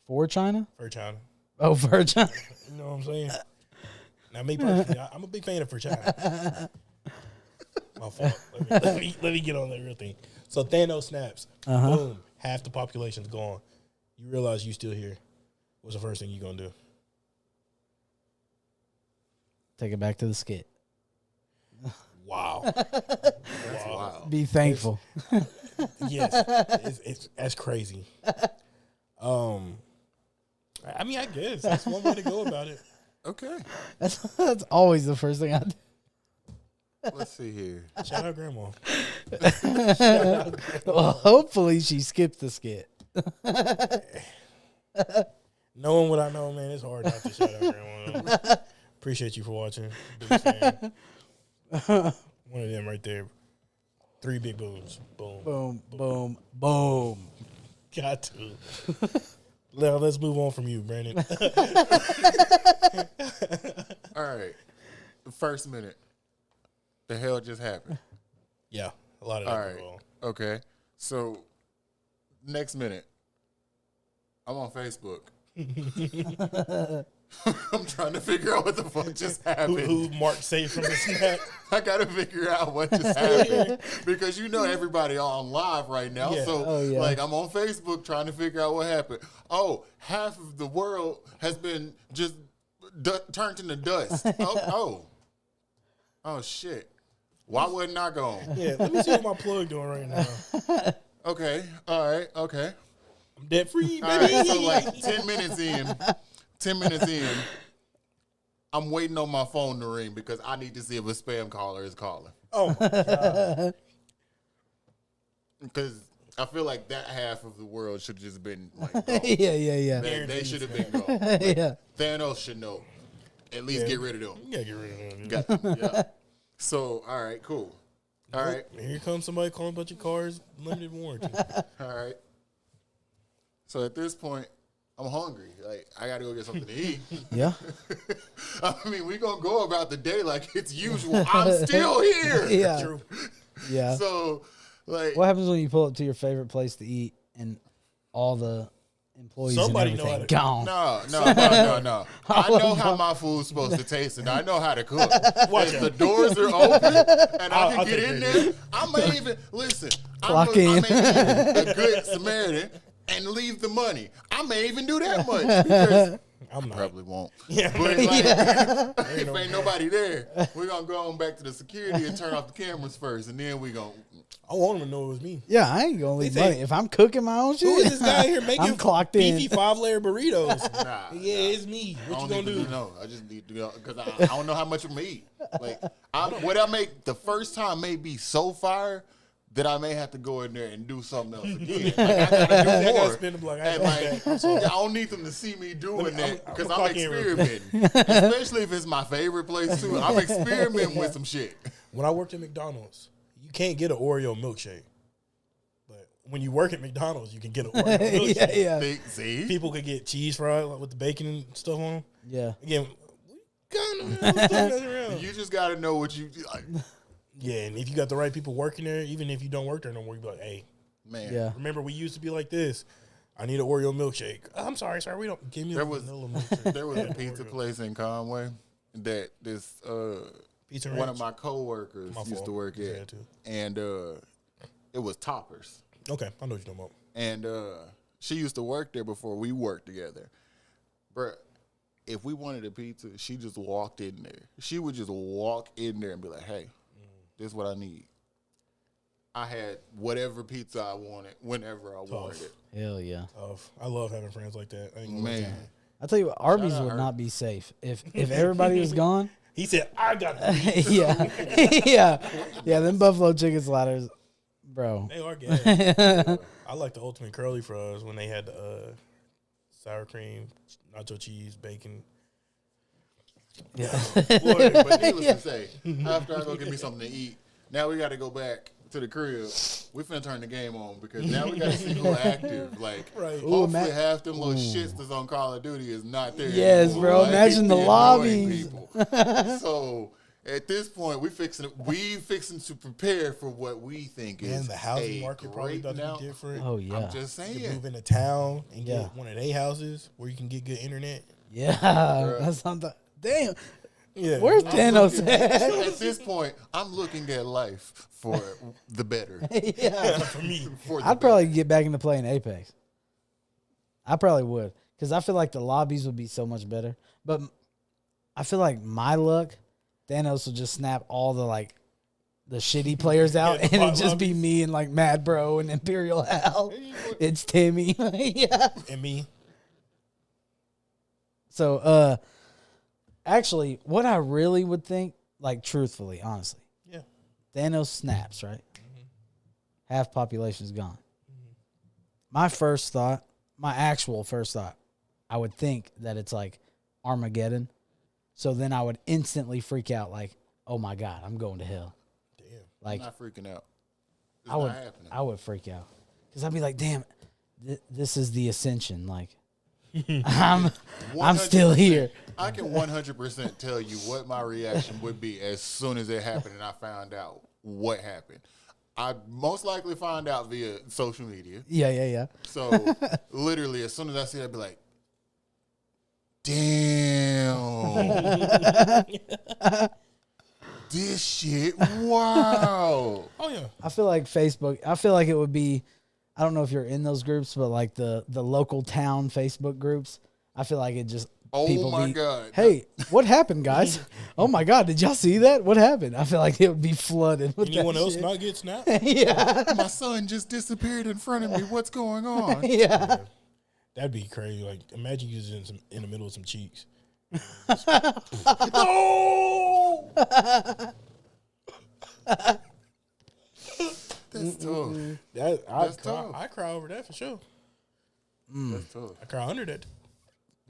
For China? For China. Oh, for China. You know what I'm saying? Now, me personally, I'm a big fan of for China. My fault. Let me get on that real thing. So Thanos snaps. Boom. Half the population's gone. You realize you still here. What's the first thing you gonna do? Take it back to the skit. Wow. That's wild. Be thankful. Yes, it's that's crazy. I mean, I guess that's one way to go about it. Okay. That's always the first thing I do. Let's see here. Shout out grandma. Well, hopefully she skipped the skit. Knowing what I know, man, it's hard not to shout out grandma. Appreciate you for watching. Biggest fan. One of them right there. 3 big booms. Boom. Boom, boom, boom. Got to. Now let's move on from you, Brandon. All right. The first minute. The hell just happened. Yeah, a lot of All that. right. Well. Okay. So, next minute, I'm on Facebook. I'm trying to figure out what the fuck just happened. Who Mark saved from the snap? I gotta figure out what just happened because everybody on live right now. Yeah. So Oh, yeah. like I'm on Facebook trying to figure out what happened. Oh, half of the world has been just turned into dust. Oh shit. Why wasn't I gone? Yeah, let me see what my plug doing right now. Okay. All right. Okay. I'm debt free, baby. All right. So like 10 minutes in, I'm waiting on my phone to ring because I need to see if a spam caller is calling. Oh my God. Because I feel like that half of the world should have just been like, gone. Yeah. They should have been gone. Like, Yeah. Thanos should know. At least get rid of them. You gotta get rid of him. Yeah. So, all right, cool. All right. Here comes somebody calling about your car's limited warranty. All right. So at this point, I'm hungry. Like, I got to go get something to eat. Yeah. I mean, we going to go about the day like it's usual. I'm still here. Yeah. True. Yeah. So, like, What happens when you pull up to your favorite place to eat and all the employees Somebody and know how everything to- gone? No. I know how my food's supposed to taste, and I know how to cook. Watch If out. the doors are open and I I'll can get take in it. there, I may even listen. Clock I in. may be a good Samaritan and leave the money. I may even do that much because I'm not. probably won't. Yeah. But like, if ain't nobody there, we're gonna go on back to the security and turn off the cameras first, and then we gonna. I want him to know it was me. Yeah, I ain't gonna leave They say, money if I'm cooking my own shit. Who is this guy here making I'm clocked in. beefy 5-layer burritos? Nah, Yeah, it's me. What you gonna do? No, I just need to go because I don't know how much I'm gonna eat. Like what I make the first time may be so fire that I may have to go in there and do something else again. Like, I gotta I do gotta more. spin the block. I And gotta like, go back. I'm sorry. I don't need them to see me doing that I'm because gonna I'm clock in real experimenting. Especially if it's my favorite place too. I'm experimenting with some shit. When I worked at McDonald's, you can't get an Oreo milkshake. But when you work at McDonald's, you can get an Oreo milkshake. yeah. See? People could get cheese fries with the bacon and stuff on them. Yeah. Again, we kind of around. You just gotta know what you like. Yeah, and if you got the right people working there, even if you don't work there no more, you be like, hey, Man. Yeah. remember we used to be like this. I need an Oreo milkshake. I'm sorry, sir. We don't give me There a was vanilla milkshake. there was a pizza place in Conway that this Pizza one Ranch? of my coworkers My used fault. to work Yeah, at, too. and it was Toppers, Okay, I know what you're talking about. and she used to work there before we worked together. Bruh, if we wanted a pizza, she just walked in there. She would just walk in there and be like, "Hey, this is what I need." I had whatever pizza I wanted whenever I wanted it. Hell yeah. I love having friends like that. I ain't gonna lie to you. Man, I tell you what, Arby's out would Herb. not be safe if everybody was gone. He said, I got it. yeah. Them buffalo chicken sliders, bro. They are good. I like the ultimate curly fries when they had the sour cream, nacho cheese, bacon. Yeah. boy, but needless to say, after I go get me something to eat, now we got to go back to the crib. We finna turn the game on because now we got to see who's active. Like, Right. hopefully Ooh, half them little shits that's on Call of Duty is not there. Yes, anymore. bro. Like, Imagine the annoying lobbies. people. So at this point, we fixing to prepare for what we think is And the housing a market probably great about to now. be different. Oh yeah. I'm just You can saying. move into town and Yeah. get one of their houses where you can get good internet. Yeah. That's something. Damn. Yeah. Where's Thanos at? At this point, I'm looking at life for the better. Yeah. For me. For the I'd probably get back into playing Apex. I probably would. Because I feel like the lobbies would be so much better. But I feel like my luck, Thanos will just snap all the shitty players out, the and it'd bot just be lobbies. me and like Mad Bro and Imperial Hal. It's Timmy. Yeah. And me. So, actually, what I really would think, like truthfully, honestly, Yeah. Thanos snaps, right? Half population's gone. My actual first thought, I would think that it's like Armageddon. So then I would instantly freak out, like, oh my God, I'm going to hell. Damn. Like, I'm not freaking out. It's I would, not happening. I would freak out because I'd be like, damn, this is the ascension. Like, I'm still 100%. here. I can 100% tell you what my reaction would be as soon as it happened and I found out what happened. I'd most likely find out via social media. Yeah. So literally, as soon as I see it, I'd be like, damn. Damn. This shit. Wow. Oh yeah. I feel like Facebook. I feel like it would be. I don't know if you're in those groups, but like the local town Facebook groups. I feel like it just. Oh my God. Hey, what happened, guys? Oh my God, did y'all see that? What happened? I feel like it would be flooded with Anyone that else shit. not get snapped? Yeah. My son just disappeared in front of me. What's going on? Yeah. That'd be crazy. Like, imagine you just in the middle of some cheeks. No. That's tough. That's tough. I cry over that for sure. That's tough. I cry under that.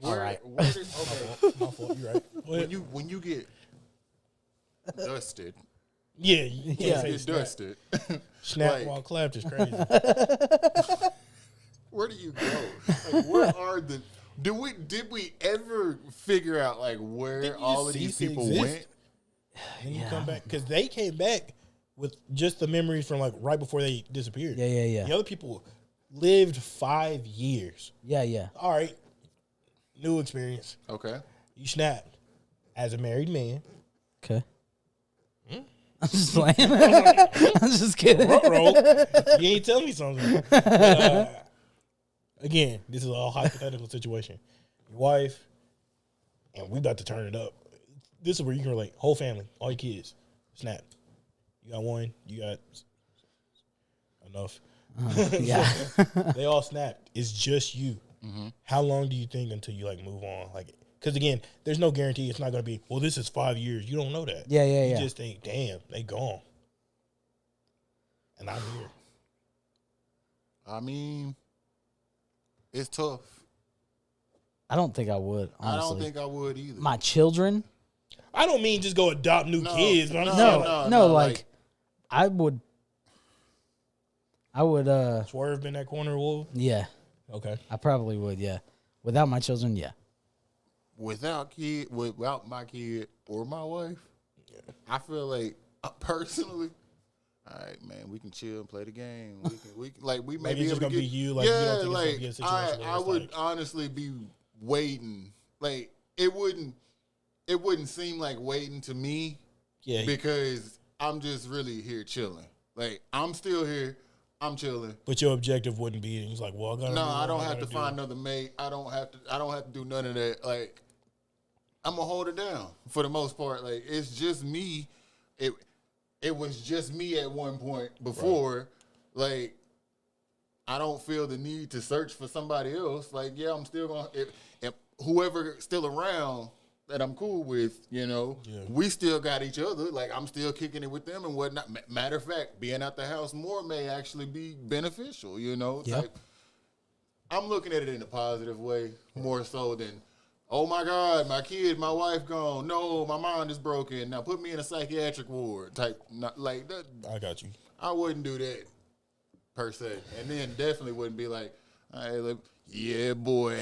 All right. My fault. You're right. Go ahead. When you get dusted, Yeah, you can't say get snap. dusted. Snap Like- while clapped is crazy. Where do you go? Like, where are the? Did we ever figure out like where Didn't you all of cease these to people exist? went? Then you come back because they came back with just the memories from like right before they disappeared. Yeah. The other people lived 5 years. Yeah. All right, new experience. Okay. You snapped as a married man. Okay. I'm just playing. I'm just kidding. Roll. You ain't telling me something. Again, this is a hypothetical situation. Your wife, and we about to turn it up. This is where you can relate. Whole family, all your kids, snap. You got one. You got enough. Yeah. They all snapped. It's just you. How long do you think until you like move on? Like, because again, there's no guarantee. It's not going to be. Well, this is 5 years. You don't know that. Yeah. You just think, damn, they gone, and I'm here. I mean, it's tough. I don't think I would. Honestly. I don't think I would either. My children. I don't mean just go adopt new kids, but I'm just saying, like, No, like- like I would. Swerve in that corner, Wolf. Yeah, Okay. I probably would. Yeah, without my children, yeah. without my kid or my wife, I feel like personally, all right, man, we can chill and play the game. We can like we may Like, be it's able just to gonna get, be you, like, you don't think it's gonna like be a situation where I it's would like- honestly be waiting. Like it wouldn't seem like waiting to me Yeah. because I'm just really here chilling. Like I'm still here, I'm chilling. But your objective wouldn't be. It's like, well, I gotta. No, do what I don't I have to gotta do. find another mate. I don't have to do none of that. Like, I'm gonna hold it down for the most part. Like, it's just me. It was just me at one point before. Right. Like, I don't feel the need to search for somebody else. Like, yeah, I'm still gonna if whoever still around that I'm cool with, we still got each other. Like, I'm still kicking it with them and whatnot. Matter of fact, being at the house more may actually be beneficial, Yeah. type. I'm looking at it in a positive way, more so than, oh my God, my kid, my wife gone. No, my mind is broken. Now put me in a psychiatric ward type. Not like that. I got you. I wouldn't do that per se, and then definitely wouldn't be like, hey, yeah, boy.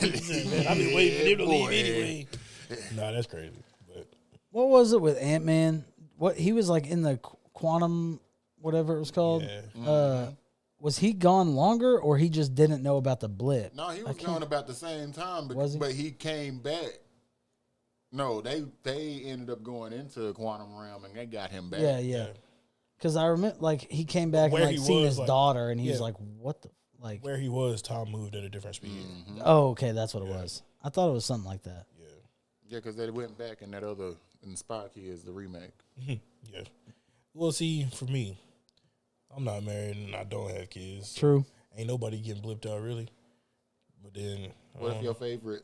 Man, I've been waiting for them to leave anyway. Nah, that's crazy. But What was it with Ant-Man? What he was like in the quantum, whatever it was called. yeah. Was he gone longer, or he just didn't know about the blip? No, he was gone about the same time, Was he? but he came back. No, they ended up going into the quantum realm and they got him back. Yeah. Because I remember, like, he came back Where and he like seen was, his like- daughter, and he was yeah. like, "What the like?" Where he was, Tom moved at a different speed. Oh, okay, that's what it was. I thought it was something like that. Yeah, because they went back in that other in Spy Kids, the remake. Yeah. Well, see, for me, I'm not married and I don't have kids. True. Ain't nobody getting blipped out really. But then, What if your favorite?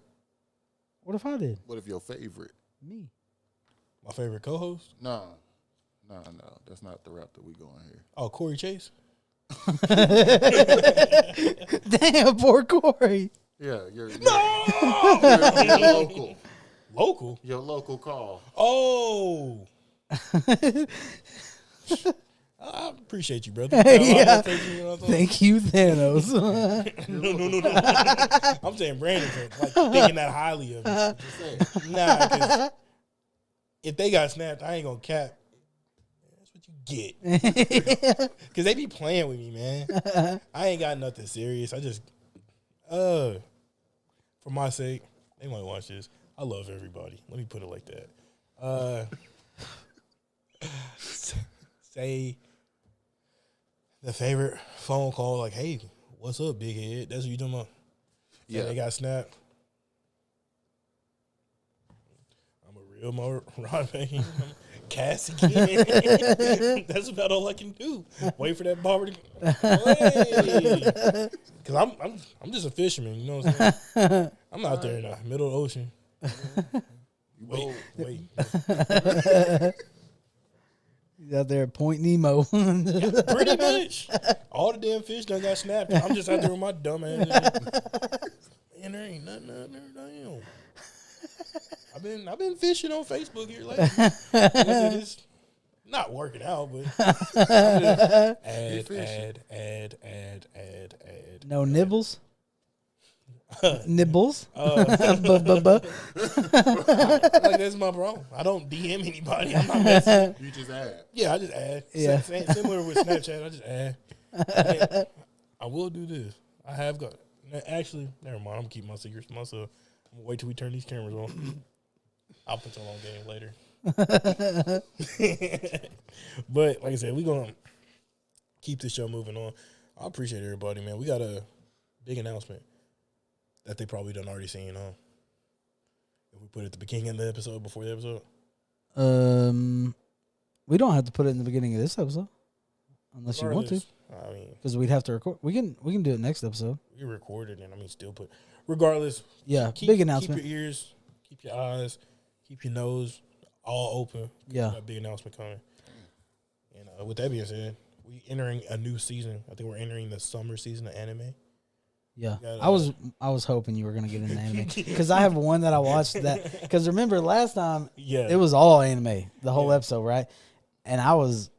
What if I did? What if your favorite? Me. my favorite co-host? No, that's not the route that we going here. Oh, Corey Chase. Damn, poor Corey. Yeah, you're local. Local? Your local call. Oh. I appreciate you, brother. Yeah. No. Thank you, Thanos. I'm saying Brandon, like thinking that highly of you. Nah, because if they got snapped, I ain't gonna cap. That's what you get. Because they be playing with me, man. I ain't got nothing serious. I just, for my sake, they might watch this. I love everybody. Let me put it like that. Say the favorite phone call, like, hey, what's up, big head? That's what you doing about? Yeah, they got snapped. I'm a real Ron Payne. Cast again. That's about all I can do. Wait for that barber to play. Because I'm just a fisherman, you know what I'm saying? I'm out there in the middle of the ocean. Wait. He's out there at Point Nemo. Yeah, pretty much. All the damn fish done got snapped. I'm just out there with my dumb ass. Man, there ain't nothing out there. Damn. I've been fishing on Facebook here lately. It's not working out, but add. No nibbles? Nibbles? Like, that's my problem. I don't DM anybody. I'm not messing. You just add. Yeah, I just add. Yeah. Similar with Snapchat, I just add. I will do this. I have got. Actually, never mind. I'm going to keep my secrets to myself. I'm going to wait till we turn these cameras on. I'll put y'all on game later. But, like I said, we're going to keep this show moving on. I appreciate everybody, man. We got a big announcement that they probably done already seen, huh? If we put it at the beginning of the episode, before the episode? We don't have to put it in the beginning of this episode. Unless you want to. I mean, because we'd have to record. We can do it next episode. We recorded and still put. Regardless, yeah, big announcement. Keep your ears, keep your eyes, keep your nose all open. Yeah, a big announcement coming. And with that being said, we entering a new season. I think we're entering the summer season of anime. Yeah, I was hoping you were gonna get an anime because I have one that I watched that because remember last time it was all anime the whole episode, right? And I was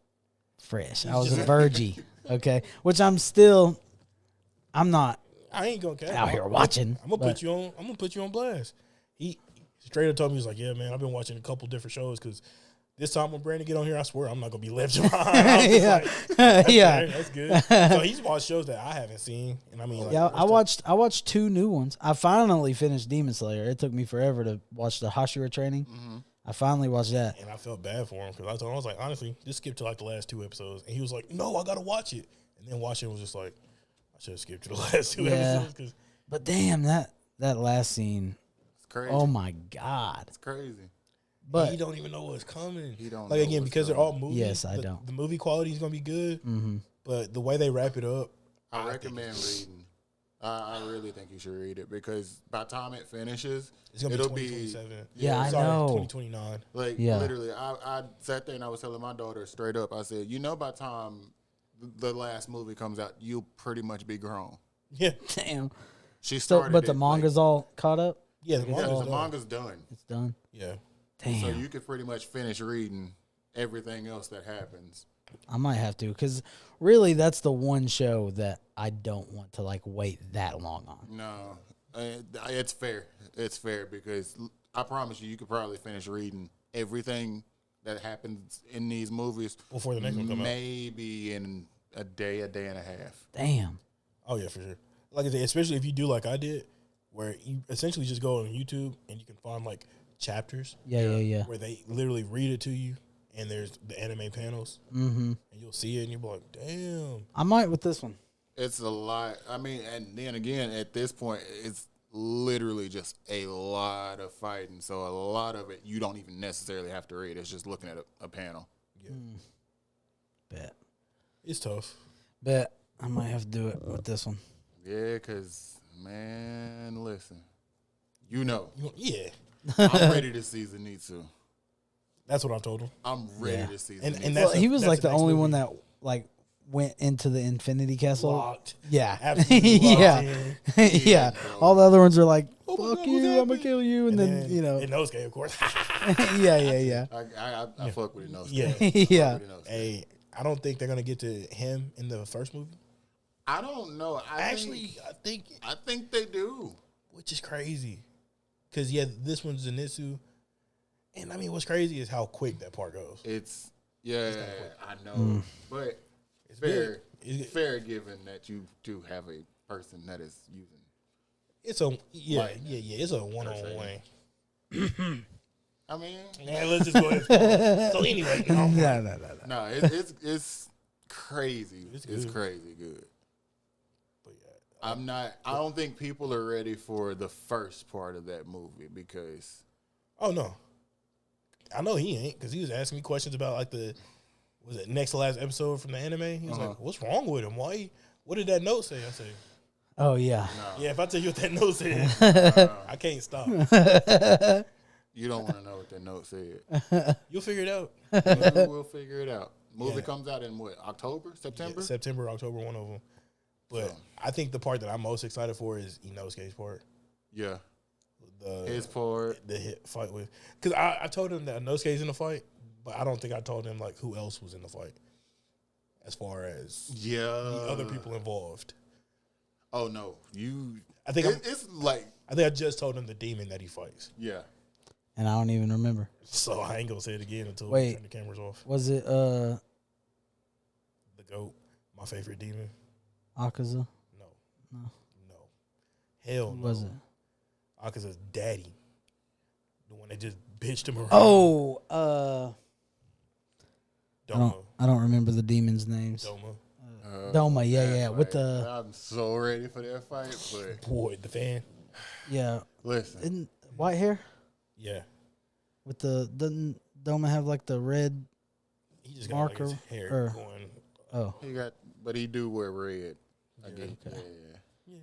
fresh. I was a virgin. Okay, which I'm not. I ain't gonna out here watching. I'm gonna put you on. I'm gonna put you on blast. He straight up told me, he was like, "Yeah, man, I've been watching a couple different shows because this time when Brandon get on here, I swear I'm not gonna be left behind." Yeah, yeah, that's good. So he's watched shows that I haven't seen, and I mean, like, yeah, I watched 2 new ones. I finally finished Demon Slayer. It took me forever to watch the Hashira training. Mm-hmm. I finally watched that, and I felt bad for him because I told him, I was like, honestly, just skip to like the last 2 episodes, and he was like, "No, I gotta watch it," and then watching it was just like, I should have skipped to the last 2 episodes. Cause but damn, that last scene, it's crazy. Oh my god, it's crazy. But he don't even know what's coming. He don't like again because coming. they're all movies. Yes, I don't. The movie quality is gonna be good, but the way they wrap it up, I recommend reading. I really think you should read it because by the time it finishes, it's gonna be 2027. Yeah, I know. 2029. Like literally, I sat there and I was telling my daughter straight up. I said, by the time the last movie comes out, you'll pretty much be grown. Yeah, damn. She started, but the manga's all caught up. Yeah, the manga's done. It's done. Yeah, damn. So you could pretty much finish reading everything else that happens. I might have to because really, that's the one show that I don't want to like wait that long on. No, it's fair. It's fair because I promise you could probably finish reading everything that happens in these movies before the next one comes out. Maybe in a day and a half. Damn. Oh yeah, for sure. Like I said, especially if you do like I did, where you essentially just go on YouTube and you can find like chapters. Yeah. Where they literally read it to you. And there's the anime panels, and you'll see it, and you'll be like, "Damn!" I might with this one. It's a lot. I mean, and then again, at this point, it's literally just a lot of fighting. So a lot of it, you don't even necessarily have to read. It's just looking at a panel. Yeah. Bet. It's tough. Bet I might have to do it with this one. Yeah, because man, listen, yeah, I'm ready this season. Need to. That's what I told him. I'm ready this season. And he was like the only one that like went into the Infinity Castle. Locked. Yeah. Absolutely locked yeah. All the other ones are like, fuck you, I'm gonna kill you. And then Inosuke, of course. yeah. I fuck with Inosuke. Yeah. Yeah. Hey, I don't think they're gonna get to him in the first movie. I don't know. I think they do. Which is crazy. Because, this one's Zenitsu. And, I mean, what's crazy is how quick that part goes. I know. But it's fair given that you do have a person that is using it's a one-on-one. I mean, Yeah, let's just go ahead. So anyway, No. no, it's crazy. It's good. crazy good. But yeah, I don't think people are ready for the first part of that movie because. oh no, I know he ain't because he was asking me questions about like was it next to last episode from the anime? He was like, "What's wrong with him? Why? What did that note say?" I say, Oh yeah. No, "Yeah, if I tell you what that note said, I can't stop. you don't want to know what that note said. You'll figure it out." We'll figure it out. Movie comes out in what, October, September? Yeah, September, October, one of them. But So. I think the part that I'm most excited for is Inosuke's part. Yeah, His part. the hit fight with, because I told him that Inosuke's in the fight, but I don't think I told him like who else was in the fight, as far as the other people involved. Oh no, I think it's like I think I just told him the demon that he fights, yeah. And I don't even remember. so I ain't gonna say it again until we Wait. turn the cameras off. Was it The GOAT, my favorite demon. Akaza? No, hell Who no. was it? Akaza's daddy, the one that just bitched him around. Oh, Doma. I don't remember the demons' names. Doma. Doma, yeah, That with fight. the I'm so ready for that fight, but Boy, the fan. yeah, listen, isn't white hair Yeah. with doesn't Doma have like the red? He just got like his Marker, hair or- going. Oh, but he do wear red. I Yeah. get Okay. Yeah.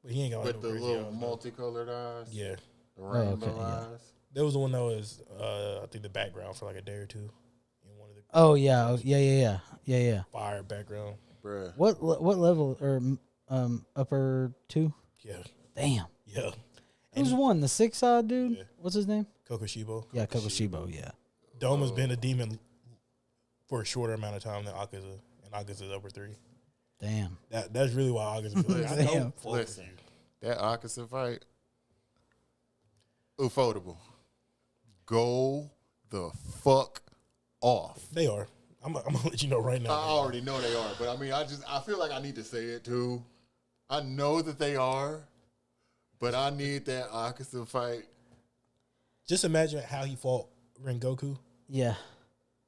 But he ain't got like With no the crazy little eyes, though. multicolored eyes. Yeah. The rainbow okay, yeah. eyes. There was the one that was, I think, the background for like a day or two. In one of the oh yeah. fire background. Bruh. What level or upper 2? Yeah. Damn. Yeah. Who's one? The 6-eyed dude? Yeah. What's his name? Kokoshibo. Yeah, Kokoshibo. Yeah. Doma's been a demon for a shorter amount of time than Akaza. And Akaza's upper 3. Damn. That's really why Akaza like, I Damn. don't fuck with Listen. you. That Akaza fight, affordable. Go the fuck off. They are. I'm gonna let you know right now. I already know they are, but I mean, I feel like I need to say it too. I know that they are, but I need that Akaza fight. Just imagine how he fought Rengoku, Yeah.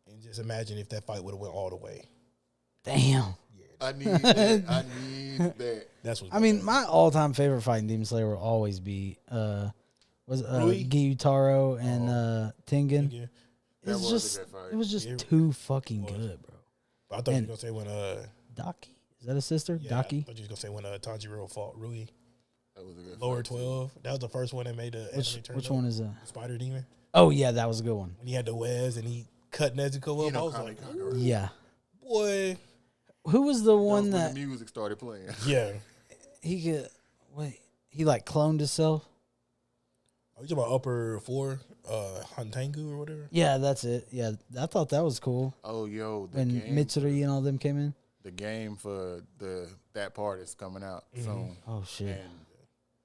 and just imagine if that fight would have went all the way. Damn. I need that. I need that. That's what I mean, my all-time favorite fight in Demon Slayer will always be Rui? Gyutaro and Tengen. Yeah. That It's was just a good fight. it was just It too fucking was. good, bro. But I thought you And- were gonna say when Daki, is that a sister? yeah, Daki. I thought you was gonna say when Tanjiro fought Rui. That was a good Lower fight, too. 12. That was the first one that made the anime Which tournament. one is that? Spider Demon. Oh yeah, that was a good one. When he had the webs and he cut Nezuko You up, I know, was Kami like, Kagura. Yeah. boy, Who was the That was one when that the music started playing. yeah. he could wait? He like cloned himself. Are you talking about upper 4, Hantangu or whatever? Yeah, that's it. Yeah, I thought that was cool. Oh, yo, the When game, Mitsuri and all them came in. the game for that part is coming out soon, Oh shit. and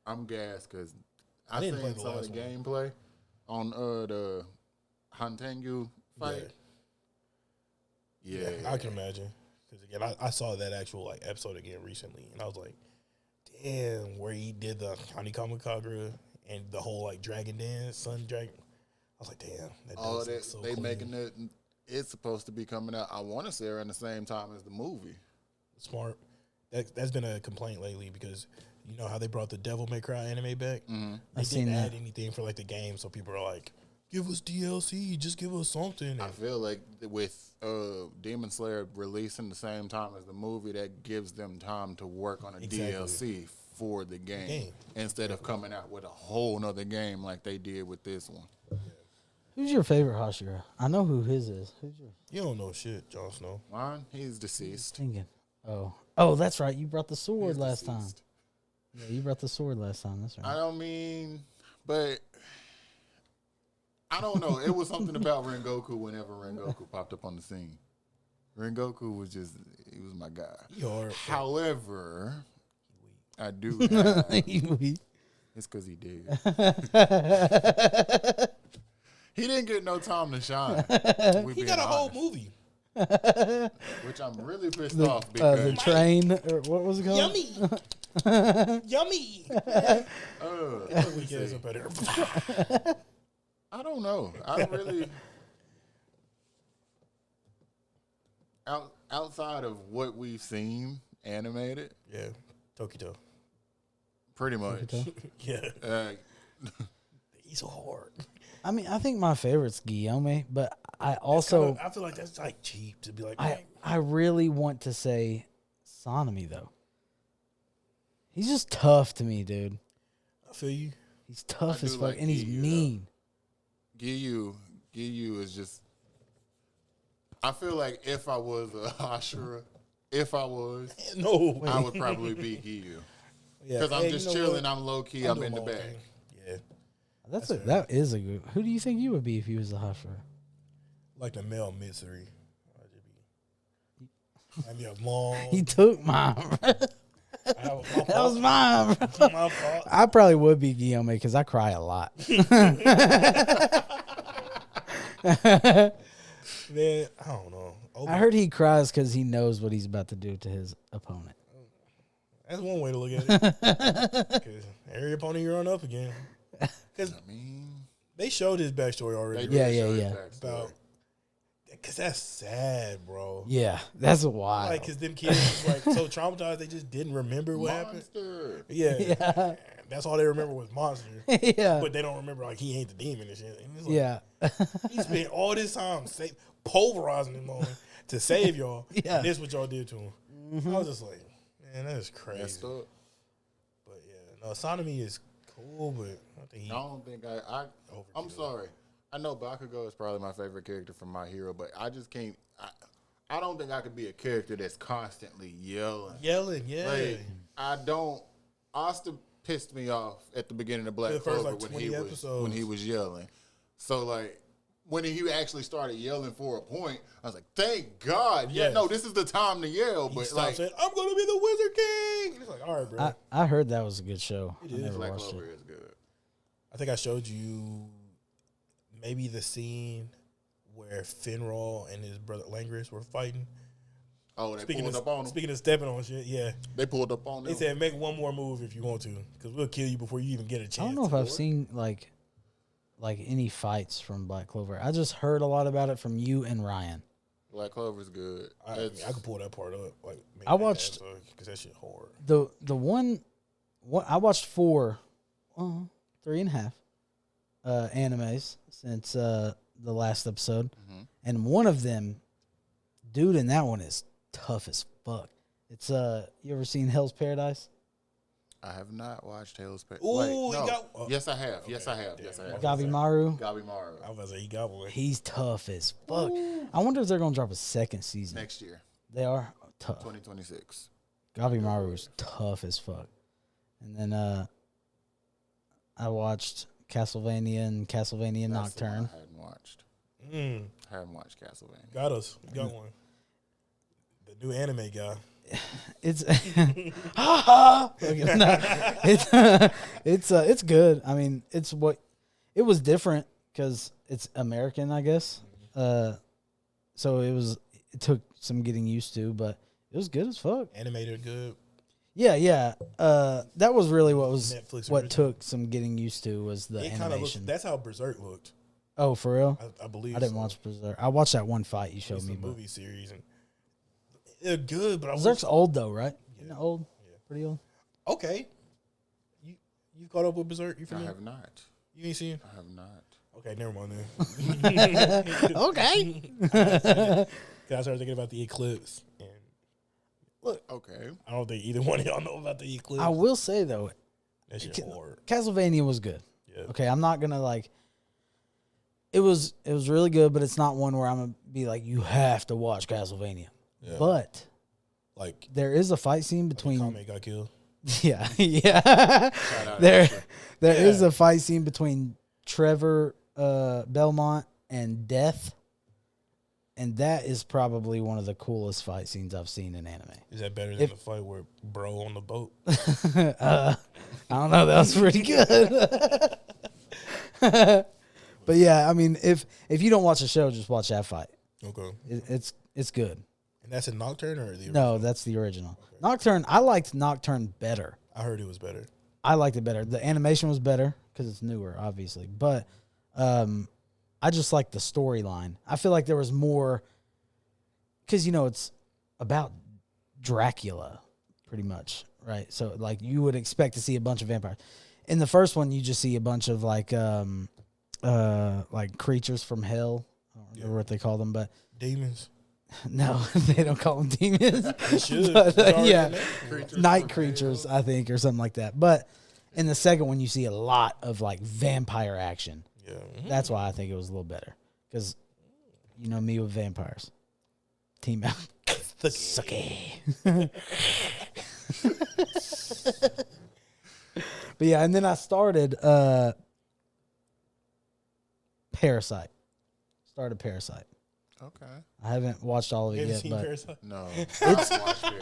I'm gassed because I I didn't play seen the some of last the gameplay on the Hantangu fight. Yeah, I can imagine. Because again, I saw that actual like episode again recently, and I was like, damn, where he did the Kami Kagura and the whole like dragon dance, sun dragon. I was like, damn, that all does that look so they clean. making it. It's supposed to be coming out. I want to say around the same time as the movie. Smart. That's been a complaint lately because you know how they brought the Devil May Cry anime back. Mm-hmm. They I seen didn't that. add anything for like the game, so people are like, give us DLC, just give us something. I And feel like with Demon Slayer releasing the same time as the movie, that gives them time to work on a Exactly. DLC for the game instead of coming out with a whole nother game like they did with this one. Who's your favorite Hashira? I know who his is. Who's your you don't know shit, Jon Snow. Mine, he's deceased. thinking? Oh, that's right. You brought the sword He's last deceased. time. Yeah, you brought the sword last time. That's I right. don't mean, but I don't know. It was something about Rengoku whenever Rengoku popped up on the scene. Rengoku was he was my guy. You are. However, I do. It's because he did. He didn't get no time to shine. He got a whole movie. Which I'm really pissed off because the train, or what was it called? Yummy. Yummy. let me Weak ass see. up out here. I don't know. I really outside of what we've seen animated, Yeah, Tokito. pretty much. Yeah, he's so hard. I mean, I think my favorite's Guillaume, but I also I feel like that's like cheap to be like. I really want to say Sonomy though. He's just tough to me, dude. I feel you. He's tough I as do fuck, like and he's Giyu, mean. Giyu is just. I feel like if I was a Hashira, No, I would probably be Giyu. yeah, Because I'm hey, just you know chilling, what? I'm low key, I'm doing in the my own back. thing. Yeah, That is a good. Who do you think you would be if you was the Hashira? like the male Mitsuri. I'd be a long. He took mine. That was mine. Bro. My fault. I probably would be Guillaume because I cry a lot. Man, I don't know. I heard he cries because he knows what he's about to do to his opponent. That's one way to look at it. Because every opponent you're on up again. Because they showed his backstory already. Yeah. Because that's sad, bro. Yeah, that's wild. Like, because them kids was like so traumatized, they just didn't remember what happened. Yeah. That's all they remember was Monster. Yeah. But they don't remember, like, he ain't the demon and shit. And it's like, Yeah. he spent all this time pulverizing him on to save y'all. Yeah. And this what y'all did to him. I was just like, man, that is crazy. Messed up. But yeah, no, Sonomy is cool, but I think I don't think I'm sorry. I know Bakugo is probably my favorite character from My Hero, but I just can't. I don't think I could be a character that's constantly yelling. Yelling, yeah. Like, I don't. Asta pissed me off at the beginning of Black The first, Clover like, when 20 he episodes. was yelling. So like when he actually started yelling for a point, I was like, thank God. Yeah, Yes. no, this is the time to yell. He But stopped like saying, I'm going to be the Wizard King. It's like, all right, bro. I heard that was a good show. I is. never Black watched Clover it. is good. I think I showed you maybe the scene where Finral and his brother Langris were fighting. Oh, they pulled up on him. Speaking of stepping on shit, yeah. They pulled up on They them. said, make one more move if you want to, because we'll kill you before you even get a chance. I don't know if I've seen like any fights from Black Clover. I just heard a lot about it from you and Ryan. Black Clover's good. I could pull that part up. Like, I watched because that shit hard. the one I watched 3.5 animes since the last episode, and one of them, dude, in that one is tough as fuck. It's you ever seen Hell's Paradise? I have not watched Hell's Paradise. Ooh, Wait, he no. got. Yes, I have. Okay. Yes, I have. Damn. Yes, I have. Gabimaru. Gabimaru. I was about to say he got one. He's tough as fuck. I wonder if they're gonna drop a second season. Next year, They are tough. 2026. Gabimaru is tough as fuck. And then I watched Castlevania and Castlevania That's the one Nocturne. I hadn't watched. Mm, I haven't watched Castlevania. got us. We got one. The new anime guy. It's it's good. I mean, it was different because it's American, I guess. So it took some getting used to, but it was good as fuck. Animated good. Yeah. That was really what Netflix what original. took some getting used to was the It kind of looks. animation. That's how Berserk looked. Oh, for real? I believe. I didn't so. watch Berserk. I watched that one fight you showed It's me, a but movie series, and they're good. But I Berserk's wish, old though, right? Isn't it Yeah. old? Yeah. Pretty old. okay. You caught up with Berserk? You I familiar? have not. You ain't seen? I have not. Okay, never mind then. Okay. Cause I started thinking about the eclipse, and Okay. I don't think either one of y'all know about the eclipse. I will say though, That shit hard. Castlevania was good. Yeah. Okay, I'm not gonna like. It was really good, but it's not one where I'm gonna be like, you have to watch Castlevania. Yeah. But Like there is a fight scene between. Kame got killed. Yeah. Shout out there Asher. there is a fight scene between Trevor Belmont and Death, and that is probably one of the coolest fight scenes I've seen in anime. Is that better than the fight where bro on the boat? I don't know. That was pretty good. But yeah, I mean, if you don't watch the show, just watch that fight. Okay. It's good. And that's in Nocturne or the No, that's the original. Nocturne. I liked Nocturne better. I heard it was better. I liked it better. The animation was better because it's newer, obviously. But I just like the storyline. I feel like there was more because it's about Dracula, pretty much, right? So like you would expect to see a bunch of vampires. In the first one, you just see a bunch of like creatures from hell. I don't remember what they call them, but demons. No, they don't call them demons. They should. But, yeah, Creatures night from creatures, hell. I think, or something like that. But in the second one, you see a lot of like vampire action. Yeah. That's why I think it was a little better because you know me with vampires. Team out. Sucky. But yeah, and then I started Parasite. Started Parasite. Okay. I haven't watched all of You it haven't yet, seen but Parasite? No.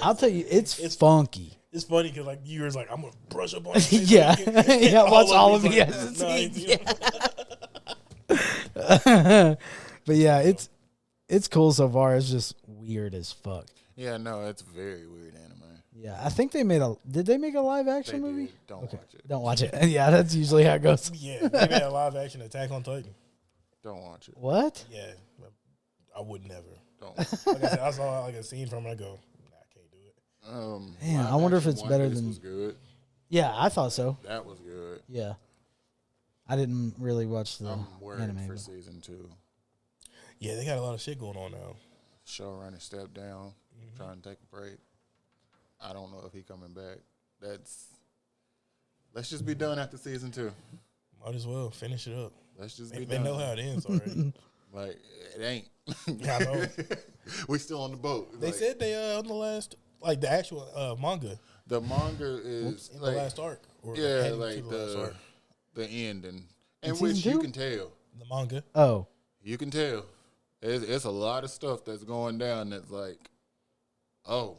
I'll tell you, it's funky. It's funny because like you was like, I'm gonna brush up on it. Yeah, yeah. Watch all of these, it. like, Yes, no, I ain't seen yeah. But yeah, it's cool so far. It's just weird as fuck. Yeah, no, it's very weird anime. Yeah, I think they made Did they make a live They action movie? did. Don't watch it. Don't watch it. Yeah, that's usually how it goes. Yeah, they made a live action Attack on Titan. Don't watch it. What? Yeah, I would never. Don't. Like I said, I saw like a scene from it. I go, nah, I can't do it. Man, live I wonder if action it's One better Piece than- Was good. Yeah, I thought so. That was good. Yeah, I didn't really watch the I'm worried anime. for but- season 2. Yeah, they got a lot of shit going on now. Showrunner stepped down, trying to take a break. I don't know if he coming back. Let's just be done after season 2. Might as well finish it up. Let's just They, be they done. know how it ends already. Like it ain't. Yeah, I know. We still on the boat. They Like, said they on the last, like the actual manga the manga is in like, the last arc. Or yeah, heading to like the last arc. the ending, in In which season you 2? can tell. The manga. Oh, You can tell. It's a lot of stuff that's going down that's like, oh,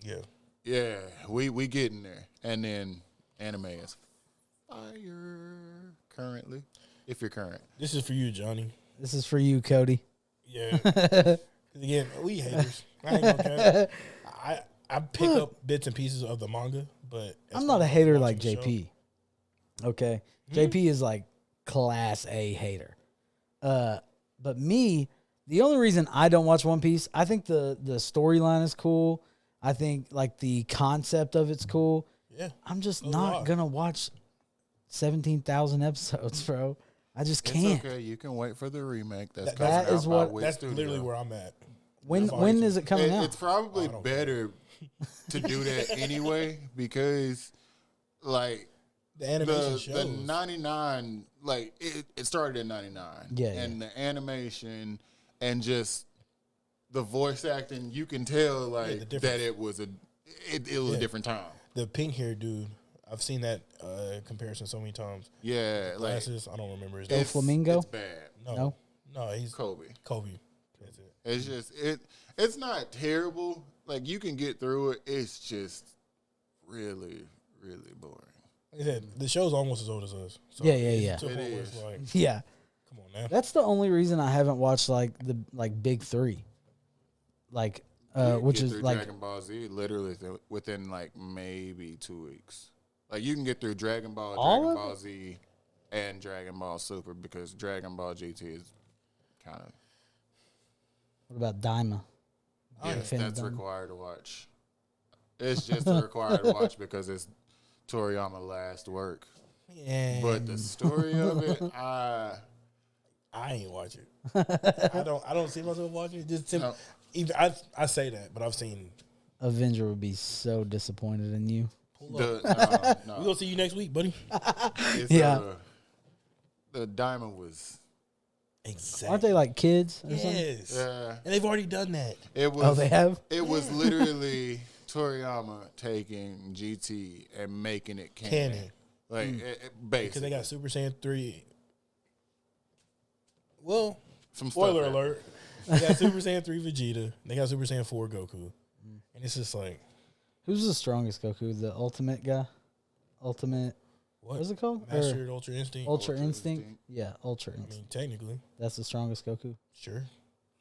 Yeah. yeah, we getting there. And then anime is fire currently, if you're current. This is for you, Johnny. this is for you, Cody. Yeah. 'Cause again, we haters. I ain't gonna care. I pick up bits and pieces of the manga, but as I'm far not a as hater watching like the show- JP. Okay, JP is like class A hater. But me, the only reason I don't watch One Piece, I think the storyline is cool. I think like the concept of it's cool. Yeah. I'm just So not do I. gonna watch 17,000 episodes, bro. I just can't. It's okay. You can wait for the remake. That's That coming out is by what- Wit That's Studio. literally where I'm at. When That's all when I is it coming out? It's probably don't better to do that anyway because, like, The animation the shows. 99, like, it started in 99. Yeah, And the animation and just the voice acting, you can tell, like, the that it was a Yeah. different time. The pink hair dude, I've seen that comparison so many times. Yeah, like, Glasses, I don't remember his name. it's, Flamingo? it's bad. No? No, he's Kobe. Kobe. That's it. It's just, it's not terrible. Like, you can get through it. It's just really, really boring. Like I said, the show's almost as old as us. So Yeah. it's to a It point where it's is. like, Yeah, come on now. that's the only reason I haven't watched like the big three, like You which get is through like Dragon Ball Z literally within like maybe 2 weeks. Like you can get through Dragon Ball, All Dragon of Ball Z, and Dragon Ball Super because Dragon Ball GT is kind of what about Daima? yeah, a fan of that's Daima. required to watch. It's just required to watch because it's Toriyama's last work. Yeah. But the story of it, I ain't watch it. I don't see myself watching it. Just No. even I say that, but I've seen. Avenger would be so disappointed in you. no, We gonna see you next week, buddy. it's, Yeah. The diamond was Exactly. Aren't they like kids or something? Yes. yeah. And they've already done that. It was. Oh, they have. It was literally Toriyama taking GT and making it canon. Canon. Like, Because basically. they got Super Saiyan 3. Well, Some spoiler stuff alert. They got Super Saiyan 3 Vegeta. They got Super Saiyan 4 Goku. And it's just like, Who's the strongest Goku? The ultimate guy? Ultimate. what? What's it called? Mastered Ultra Instinct. Ultra Ultra Instinct? Instinct. Yeah, Ultra I Instinct. mean, technically, That's the strongest Goku. sure.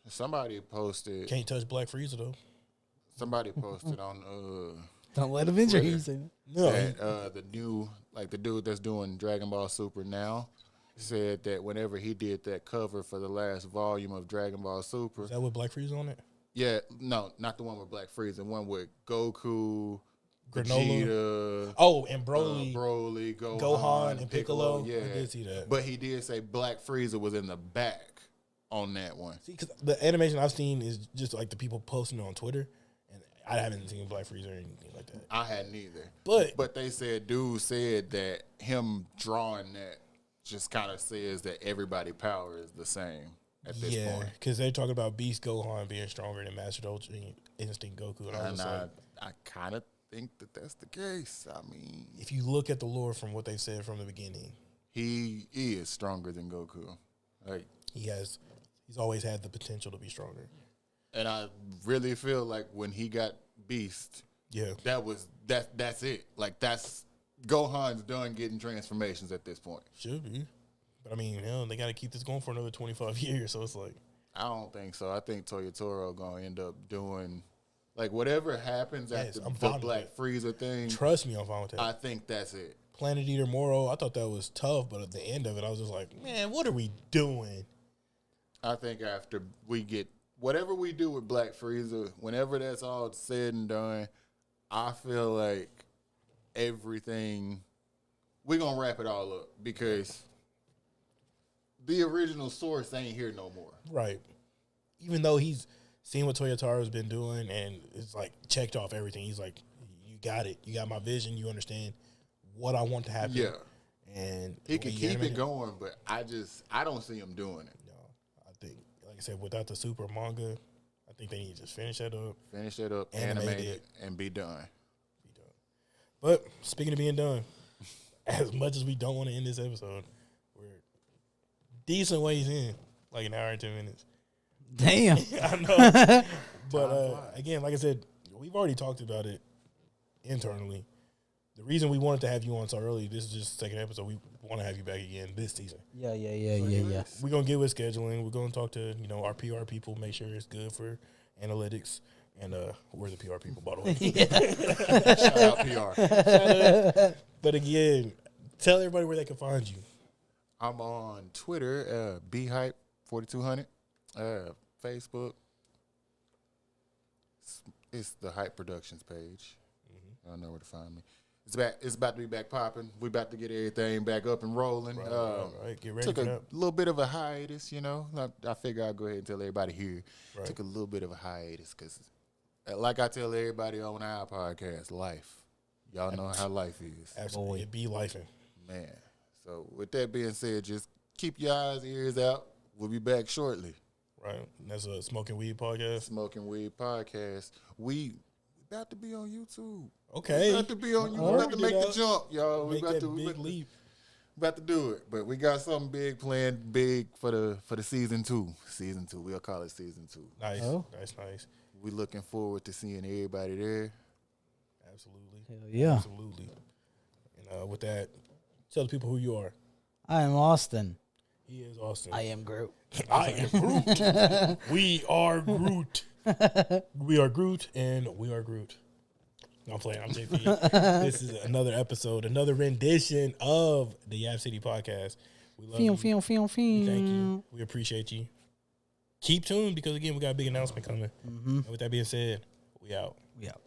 Somebody posted. Can't touch Black Frieza, though. Somebody posted on Don't let Avenger Twitter. hear you say that. No. that the new, like the dude that's doing Dragon Ball Super now said that whenever he did that cover for the last volume of Dragon Ball Super. Is that with Black Frieza on it? Yeah, no, not the one with Black Frieza. One with Goku, Granola. Vegeta, Oh, and Broly. Broly, Gohan, and Piccolo. Yeah, I did see that. But he did say Black Frieza was in the back on that one. See, because the animation I've seen is just like the people posting it on Twitter, and I haven't seen Black Frieza or anything like that. I hadn't either. But they said, dude said that him drawing that just kind of says that everybody power is the same at this point. because they're talking about Beast Gohan being stronger than Master Ultra Instinct Goku, and I was like, I kind of think that that's the case. I mean, if you look at the lore from what they said from the beginning, he is stronger than Goku. Like he's always had the potential to be stronger. And I really feel like when he got Beast, that's it. Like that's Gohan's done getting transformations at this point. Should be. But I mean, hell, they got to keep this going for another 25 years, so it's like, I don't think so. I think Toyotaro going to end up doing like whatever happens after the Black Frieza thing. Trust me, I'm fine with that. I think that's it. Planet Eater Moro, I thought that was tough, but at the end of it, I was just like, man, what are we doing? I think after we get whatever we do with Black Frieza, whenever that's all said and done, I feel like everything, we're going to wrap it all up because the original source ain't here no more. Right. Even though he's seen what Toyotaro's been doing and it's like checked off everything. He's like, you got it. You got my vision. You understand what I want to happen. Yeah. And he can keep it going, but I don't see him doing it. No, I think, like I said, without the super manga, I think they need to just finish that up. Animate it, and be done. But speaking of being done, as much as we don't want to end this episode, we're decent ways in, like an hour and 10 minutes. Damn. I know. But again, like I said, we've already talked about it internally. The reason we wanted to have you on so early, this is just the second episode. We want to have you back again this season. Yeah. We're going to get with scheduling. We're going to talk to, our PR people, make sure it's good for analytics. And we're the PR people, by the way. Shout out PR. Shout out. But again, tell everybody where they can find you. I'm on Twitter, bhype4200. Facebook, it's the Hype Productions page. I don't know where to find me. It's about to be back popping. We about to get everything back up and rolling. Right. Get ready took for a that. little bit of a hiatus, I figure I'll go ahead and tell everybody here. Right. Took a little bit of a hiatus because, like I tell everybody on our podcast, life. Y'all know how life is. Absolutely. It be lifing. Man. So with that being said, just keep your eyes, ears out. We'll be back shortly. Right. And that's a Smoking Weed podcast. Smoking Weed podcast. We about to be on YouTube. Okay. We about to be on YouTube. We about to make the jump, y'all. We about to big leap. About to do it. But we got something big planned, big for the season 2. Season 2. We'll call it season 2. Nice. Oh. Nice. We looking forward to seeing everybody there. Absolutely. Hell yeah. Absolutely. And with that, tell the people who you are. I am Austin. He is Austin. I am Groot. I am Groot. We are Groot. We are Groot, and we are Groot. No, I'm playing. I'm JP. This is another episode, another rendition of the Yap City Podcast. We love you. Film. We thank you. We appreciate you. Keep tuned because, again, we got a big announcement coming. Mm-hmm. And with that being said, we out. We out.